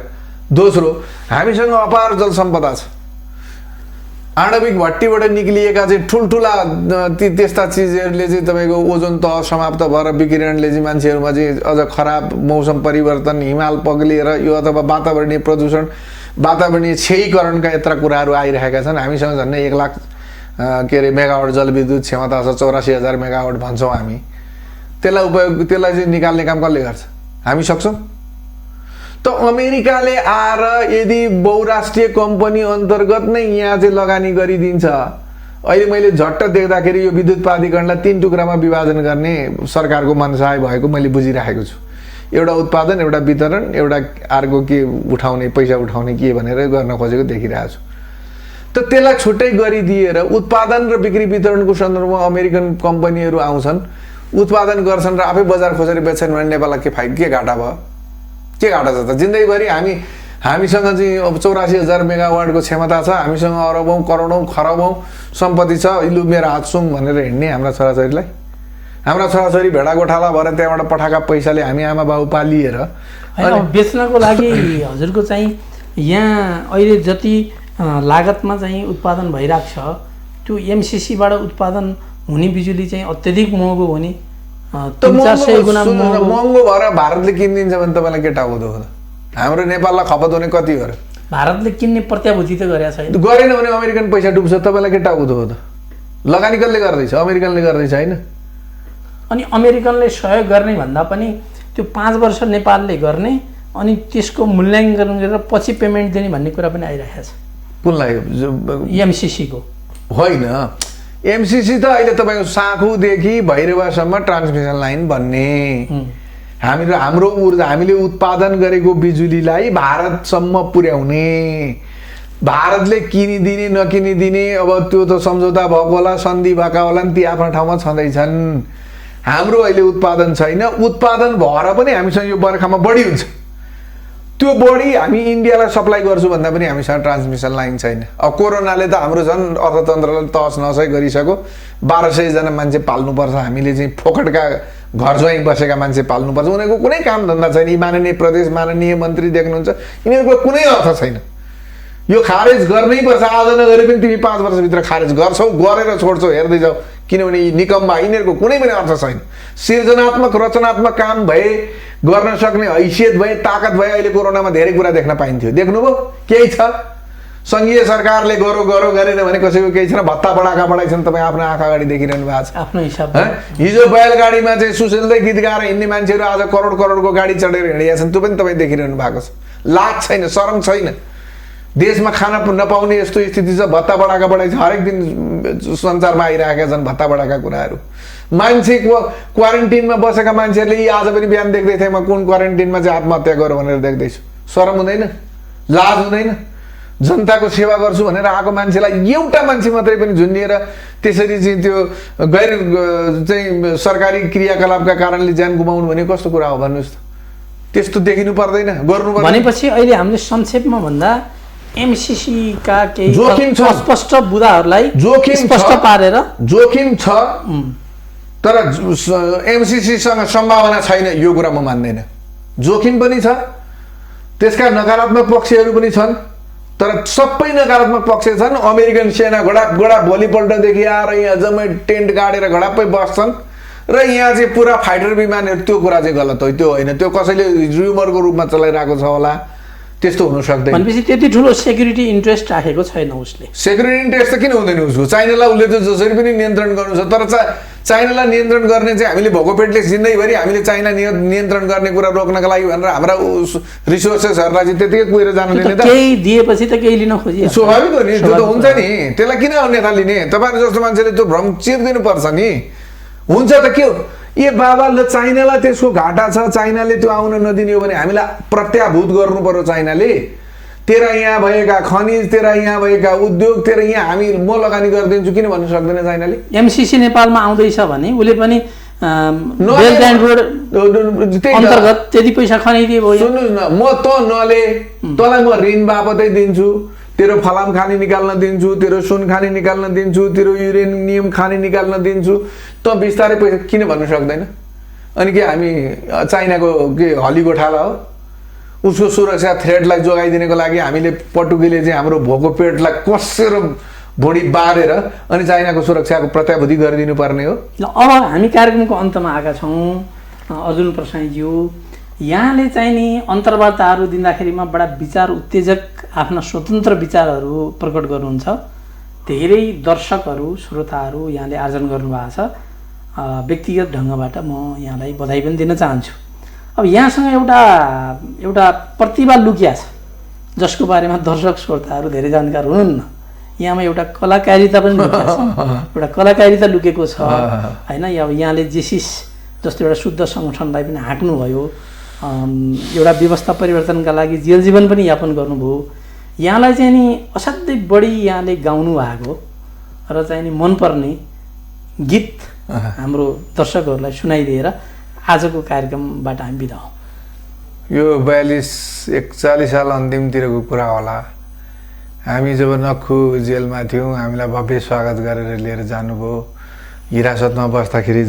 दोस्रो, हामीसँग अपार जल सम्पदा छ। आणविक भट्टीबाट निक्लिएका चाहिँ ठुल्ठुला त्यस्ता चिजहरूले चाहिँ तपाईँको ओजोन तह समाप्त भएर विकिरणले चाहिँ मान्छेहरूमा चाहिँ अझ खराब मौसम परिवर्तन, हिमाल पग्लिएर यो अथवा वातावरणीय प्रदूषण, वातावरणीय क्षयीकरणका यत्र कुराहरू आइरहेका छन्। हामीसँग झन्डै 1 लाख मेगावाट जलविद्युत क्षमता छ, 84,000 मेगावाट भन्छौँ हामी। त्यसलाई चाहिँ निकाल्ने काम कसले गर्छ? हामी सक्छौँ? त अमेरिकाले आएर यदि बहुराष्ट्रिय कम्पनी अन्तर्गत नै यहाँ चाहिँ लगानी गरिदिन्छ, अहिले मैले झट्ट देख्दाखेरि यो विद्युत प्राधिकरणलाई 3 टुक्रामा विभाजन गर्ने सरकारको मनसाय भएको मैले बुझिरहेको छु। एउटा उत्पादन, एउटा वितरण, एउटा अर्को के उठाउने, पैसा उठाउने के भनेर गर्न खोजेको देखिरहेको छु। त त्यसलाई छुट्टै गरिदिएर उत्पादन र बिक्री वितरणको सन्दर्भमा अमेरिकन कम्पनीहरू आउँछन्, उत्पादन गर्छन् र आफै बजार खोजेर बेच्छन् भने नेपाललाई के घाटा भयो? के घाटा छ त? जिन्दगीभरि हामीसँग चाहिँ 84,000 मेगावाटको क्षमता छ, हामीसँग अरबौँ करोडौँ खरबौँ सम्पत्ति छ, लु मेरो हात सुङ भनेर हिँड्ने हाम्रा छोराछोरीलाई? हाम्रा छोराछोरी भेडा गोठाला भएर त्यहाँबाट पठाएका पैसाले हामी आमा बाबु पालिएर बेच्नको लागि हजुरको चाहिँ यहाँ अहिले जति लागतमा चाहिँ उत्पादन भइरहेको छ, त्यो एमसिसीबाट उत्पादन हुने बिजुली चाहिँ अत्यधिक महँगो हुने, 300-400 गुणा महँगो भएर भारतले किनिदिन्छ भने तपाईँलाई के टाउको दुख्छ? हाम्रो नेपाललाई खपत हुने कति हो र? भारतले किन्ने प्रत्याभूति त गरेको छैन। गरेन भने अमेरिकन पैसा डुब्छ, तपाईँलाई के टाउको दुख्छ त? लगानी कसले गर्दैछ? अमेरिकनले गर्दैछ होइन? अनि अमेरिकनले सहयोग गर्ने भन्दा पनि त्यो 5 वर्ष नेपालले गर्ने अनि त्यसको मूल्याङ्कन गरेर पछि पेमेन्ट दिने भन्ने कुरा पनि आइरहेको छ। कुनलाई? एमसिसीको होइन, एमसिसी त अहिले तपाईँको साँखुदेखि भैरवासम्म ट्रान्समिसन लाइन बन्ने, हाम्रो ऊर्जा हामीले उत्पादन गरेको बिजुलीलाई भारतसम्म पुर्याउने, भारतले किनिदिने नकिनिदिने अब त्यो त सम्झौता भएको होला, सन्धि भएका होला नि, ती आफ्नो ठाउँमा छँदैछन्। हाम्रो अहिले उत्पादन छैन, उत्पादन भएर पनि हामीसँग यो बर्खामा बढी हुन्छ, त्यो बढी हामी इन्डियालाई सप्लाई गर्छु भन्दा पनि हामीसँग ट्रान्समिसन लाइन छैन। अब कोरोनाले त हाम्रो झन् अर्थतन्त्रलाई तहस नहसै गरिसक्यो। 1200 जना मान्छे पाल्नुपर्छ, हामीले चाहिँ फोकटका घर ज्वाइँ बसेका मान्छे पाल्नुपर्छ, उनीहरूको कुनै काम धन्दा छैन। यी माननीय प्रदेश माननीय मन्त्री देख्नुहुन्छ, यिनीहरूको कुनै अर्थ छैन। यो खारेज गर्नै पर्छ, आज नगरे पनि तिमी 5 वर्षभित्र खारेज गर्छौ, गरेर छोड्छौ, हेर्दै जाऊ, किनभने यी निकममा यिनीहरूको कुनै पनि अर्थ छैन। सृजनात्मक रचनात्मक काम भए, गर्न सक्ने हैसियत भए, ताकत भए, अहिले कोरोनामा धेरै कुरा देख्न पाइन्थ्यो। देख्नुभयो? केही छ? सङ्घीय सरकारले गरो गरेन भने कसैको केही छैन। भत्ता बढाएछन्, तपाईँ आफ्नो आँखा अगाडि देखिरहनु भएको छ। आफ्नो हिसाबले हिजो बैलगाडीमा चाहिँ सुशीलदै गीत गाएर हिँड्ने मान्छेहरू आज करोडको गाडी चढेर हिँडेका छन्, त्यो पनि तपाईँ देखिरहनु भएको छ। लाज छैन, शरम छैन। देशमा खाना नपाउने यस्तो स्थिति छ, भत्ता बढाएछ, हरेक दिन सञ्चारमा आइरहेका छन् भत्ता बढाएका कुराहरू। मान्छेको क्वारेन्टिनमा बसेका मान्छेहरूले यी आज पनि बिहान देख्दै थिएँ, म कुन क्वारेन्टिनमा चाहिँ आत्महत्या गरौँ भनेर देख्दैछु। शरम हुँदैन? लाज हुँदैन? जनताको सेवा गर्छु भनेर आएको मान्छेलाई एउटा मान्छे मात्रै पनि झुन्डिएर त्यसरी चाहिँ त्यो गैर चाहिँ सरकारी क्रियाकलापका कारणले ज्यान गुमाउनु भने कस्तो कुरा हो भन्नुहोस् त? त्यस्तो देखिनु पर्दैन, गर्नु पर्दैन। भनेपछि अहिले हामीले संक्षेपमा भन्दा एमसिसी का केही जोखिम छ, स्पष्ट बुदाहरूलाई जोखिम स्पष्ट पारेर जोखिम छ, तर एमसिसी सँग सम्भावना छैन, यो कुरा म मान्दैन। जोखिम पनि छ, त्यसका नकारात्मक पक्षहरू पनि छन्, तर सबै नकारात्मक पक्ष छन्। अमेरिकन सेना घोडा भोलिपल्टदेखि आएर यहाँ जम्मै टेन्ट गाडेर घडाप्पै बस्छन् र यहाँ चाहिँ पुरा फाइटर विमानहरू, त्यो कुरा चाहिँ गलत हो, त्यो होइन। त्यो कसैले र्युमरको रूपमा चलाइरहेको छ होला, त्यस्तो हुन सक्दैन। भनेपछि त्यति ठुलो सेक्युरिटी इन्ट्रेस्ट राखेको छैन उसले। सेक्युरिटी इन्ट्रेस्ट त किन हुँदैन उसको? चाइनालाई उसले त जसरी पनि नियन्त्रण गर्नु छ, तर चाइनालाई नियन्त्रण गर्ने चाहिँ हामीले भोको पेटले जिन्दैभरि हामीले चाइना नियन्त्रण गर्ने कुरा रोक्नका लागि भनेर हाम्रा रिसोर्सेसहरूलाई चाहिँ त्यतिकै कुहिर जान दिने त? केही दिएपछि त केही लिन खोजिहाल्छ, स्वाभाविक हो नि, त्यो त हुन्छ नि। त्यसलाई किन अन्यथा लिने? तपाईँहरू जस्तो मान्छेले त्यो भ्रम चिर्दिनु पर्छ नि। हुन्छ त के हो, ए बाबा ल चाइनालाई त्यसको घाटा छ, चाइनाले त्यो आउन नदिने हो भने हामीलाई प्रत्याभूत गर्नु पर्यो। चाइनाले तेरा यहाँ भएका खनिज, तेरा यहाँ भएका उद्योग, तेरा यहाँ हामी म लगानी गरिदिन्छु किन भन्नु सक्दैन चाइनाले? एमसिसी नेपालमा आउँदैछ भने उसले पनि बेल्ट एन्ड रोड अन्तर्गत त्यति पैसा खनाइदिए भयो। सुन्नुहोस् न, म त नले तँलाई म ऋण बापतै दिन्छु, तेरो फलाम खानी निकाल्न दिन्छु, तेरो सुन खानी निकाल्न दिन्छु, तेरो युरेनियम खानी निकाल्न दिन्छु, त बिस्तारै पैसा किन भन्नु सक्दैन? अनि के हामी चाइनाको के हलिगोठाला हो? उसको सुरक्षा थ्रेडलाई जोगाइदिनको लागि हामीले पटुकीले चाहिँ हाम्रो भोको पेटलाई कसेर भुँडी बारेर अनि चाइनाको सुरक्षाको प्रत्याभूति गरिदिनु पर्ने हो? ल अब हामी कार्यक्रमको अन्तमा आएका छौँ। अर्जुन प्रसाईज्यू, यहाँले चाहिँ नि अन्तर्वार्ताहरू दिँदाखेरिमा बडा विचार उत्तेजक आफ्ना स्वतन्त्र विचारहरू प्रकट गर्नुहुन्छ। धेरै दर्शकहरू श्रोताहरू यहाँले आर्जन गर्नुभएको छ। व्यक्तिगत ढङ्गबाट म यहाँलाई बधाई पनि दिन चाहन्छु। अब यहाँसँग एउटा प्रतिभा लुकिया छ जसको बारेमा दर्शक श्रोताहरू धेरै जानकार हुनुहुन्न। यहाँमा एउटा कलाकारिता पनि लुकेको छ, एउटा कलाकारिता लुकेको छ होइन। अब यहाँले जेसिस जस्तो एउटा शुद्ध सङ्गठनलाई पनि हाँक्नुभयो, एउटा व्यवस्था परिवर्तनका लागि जेल जीवन पनि यापन गर्नुभयो। यहाँलाई चाहिँ नि असाध्यै बढी यहाँले गाउनु भएको र चाहिँ नि मनपर्ने गीत हाम्रो दर्शकहरूलाई सुनाइदिएर आजको कार्यक्रमबाट हामी बिदा हौँ। यो 42-41 साल अन्तिमतिरको कुरा होला। हामी जब नक्खु जेलमा थियौँ, हामीलाई भव्य स्वागत गरेर लिएर जानुभयो। हिरासतमा बस्दाखेरि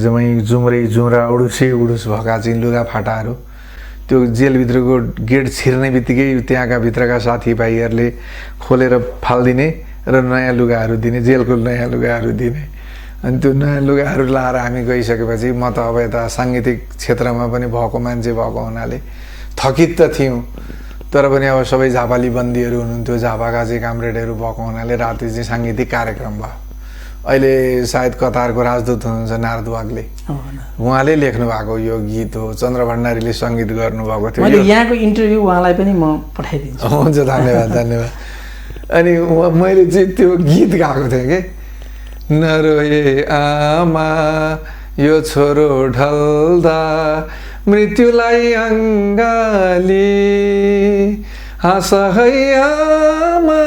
जुम्रै जुम्रा उडुस भएका चाहिँ लुगा फाटाहरू त्यो जेलभित्रको गेट छिर्ने बित्तिकै त्यहाँका भित्रका साथीभाइहरूले खोलेर फालिदिने र नयाँ लुगाहरू दिने, जेलको नयाँ लुगाहरू दिने। अनि त्यो नयाँ लुगाहरू लाएर हामी गइसकेपछि म त अब यता साङ्गीतिक क्षेत्रमा पनि भएको मान्छे भएको हुनाले थकित त थियौँ, तर पनि अब सबै झापाली बन्दीहरू हुनुहुन्थ्यो, झापाका चाहिँ कामरेडहरू भएको हुनाले राति चाहिँ साङ्गीतिक कार्यक्रम भयो। अहिले सायद कतारको राजदूत हुनुहुन्छ नारद वाग्ले, उहाँले लेख्नु भएको यो गीत हो। चन्द्र भण्डारीले सङ्गीत गर्नुभएको थियो। मैले यहाँको इन्टरभ्यू उहाँलाई पनि म पठाइदिन्छु। हुन्छ, धन्यवाद धन्यवाद। अनि मैले चाहिँ त्यो गीत गाएको थिएँ कि, नरोए आमा यो छोरो ढल्दा मृत्युलाई अङ्गाली, हाँस है आमा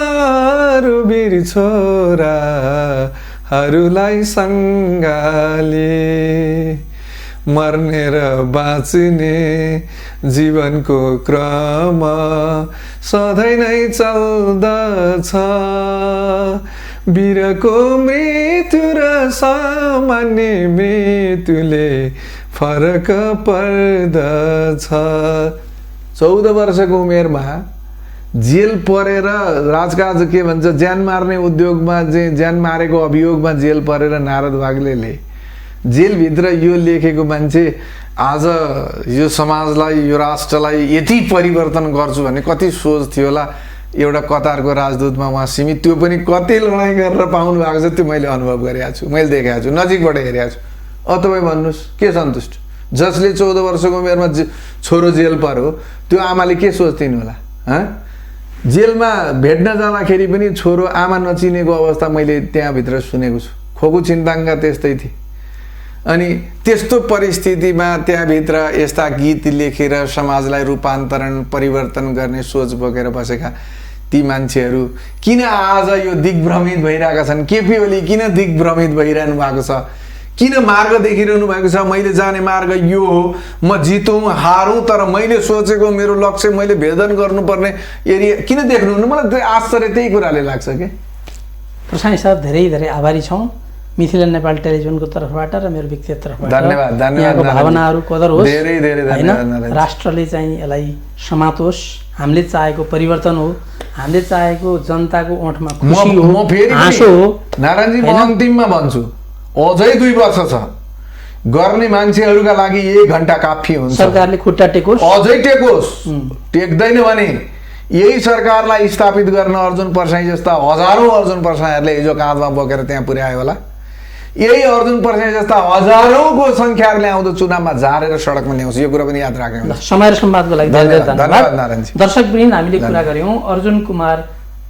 रुबिर छोराहरूलाई सङ्गाली, मर्ने र बाँच्ने जीवनको क्रम सधैँ नै चल्दछ, वीरको मृत्यु र सामान्य मृत्युले फरक पर्दछ। 14 वर्षको उमेरमा जेल परेर राजकाज के भन्छ ज्यान मार्ने उद्योगमा चाहिँ ज्यान मारेको अभियोगमा जेल परेर नारद वाग्लेले जेलभित्र यो लेखेको मान्छे आज यो समाजलाई यो राष्ट्रलाई यति परिवर्तन गर्छु भन्ने कति सोच थियो होला। एउटा कतारको राजदूतमा उहाँ सीमित, त्यो पनि कति लडाइँ गरेर पाउनु भएको छ त्यो मैले अनुभव गरेको छु, मैले देखेको छु, नजिकबाट हेरेको छु। अब तपाईँ भन्नुहोस् के सन्तुष्ट? जसले 14 वर्षको उमेरमा छोरो जेल पर्यो त्यो आमाले के सोच्थिन् होला? जेलमा भेट्न जाँदाखेरि पनि छोरो आमा नचिनेको अवस्था मैले त्यहाँभित्र सुनेको छु। खोकु छिन्ताङका त्यस्तै थिए। अनि त्यस्तो परिस्थितिमा त्यहाँभित्र यस्ता गीत लेखेर समाजलाई रूपान्तरण परिवर्तन गर्ने सोच बोकेर बसेका ती मान्छेहरू किन आज यो दिग्भ्रमित भइरहेका छन्? केपी ओली किन दिग्भ्रमित भइरहनु भएको छ? किन मार्ग देखिरहनु भएको छ? मैले जाने मार्ग यो हो, म जितौँ हारौँ तर मैले सोचेको मेरो लक्ष्य मैले भेदन गर्नुपर्ने एरिया किन देख्नुहुन्न? मलाई आश्चर्य त्यही कुराले लाग्छ के। प्रसाई सर धेरै धेरै आभारी छौँ मिथिला नेपाल टेलिभिजनको तर्फबाट र मेरो व्यक्तिगत तर्फबाट। धन्यवाद धन्यवाद। भावनाहरू कदर होस्, धेरै धेरै धन्यवाद। राष्ट्रले चाहिँ यसलाई समातोस्, हामीले चाहेको परिवर्तन हो, हामीले चाहेको जनताको ओठमा खुसी हो, हाँसो हो। नारायणजी म अन्तिममा भन्छु अझै 2 वर्ष छ, गर्ने मान्छेहरूका लागि 1 घण्टा काफी हुन्छ। सरकारले खुट्टा टेकोस्, अझै टेकोस्। टेक्दैन भने यही सरकारलाई स्थापित गर्न अर्जुन प्रसाई जस्ता हजारौं अर्जुन प्रसाईहरूले हिजो काँधमा बोकेर त्यहाँ पुर्यायो होला। यही अर्जुन प्रसाई जस्ता हजारौंको संख्याले आउँदो चुनावमा झारेर सडकमा ल्याउँछ। यो कुरा पनि याद राख्नु। समय र संवादको लागि धन्यवाद नारायणजी। दर्शकवृन्द, हामीले कुरा गर्यौं अर्जुन कुमार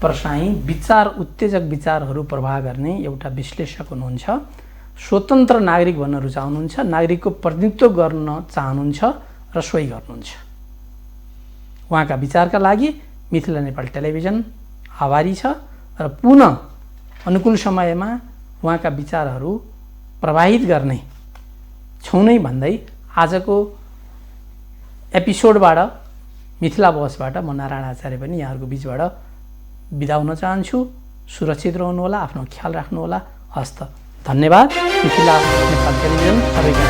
प्रसाई विचार उत्तेजक विचारहरू प्रवाह गर्ने एउटा विश्लेषक हुनुहुन्छ। स्वतन्त्र नागरिक भन्न रुचाउनुहुन्छ, नागरिकको प्रतिनिधित्व गर्न चाहनुहुन्छ र सोही गर्नुहुन्छ। उहाँका विचारका लागि मिथिला नेपाल टेलिभिजन आभारी छ र पुनः अनुकूल समयमा उहाँका विचारहरू प्रवाहित गर्ने छौँ नै भन्दै आजको एपिसोडबाट मिथिला बसबाट म नारायण आचार्य पनि यहाँहरूको बिचबाट बिदा हुन चाहन्छु। सुरक्षित रहनुहोला, आफ्नो ख्याल राख्नुहोला। हस्त धन्यवाद। मिथिला नेपाल टेलिभिजन सबैका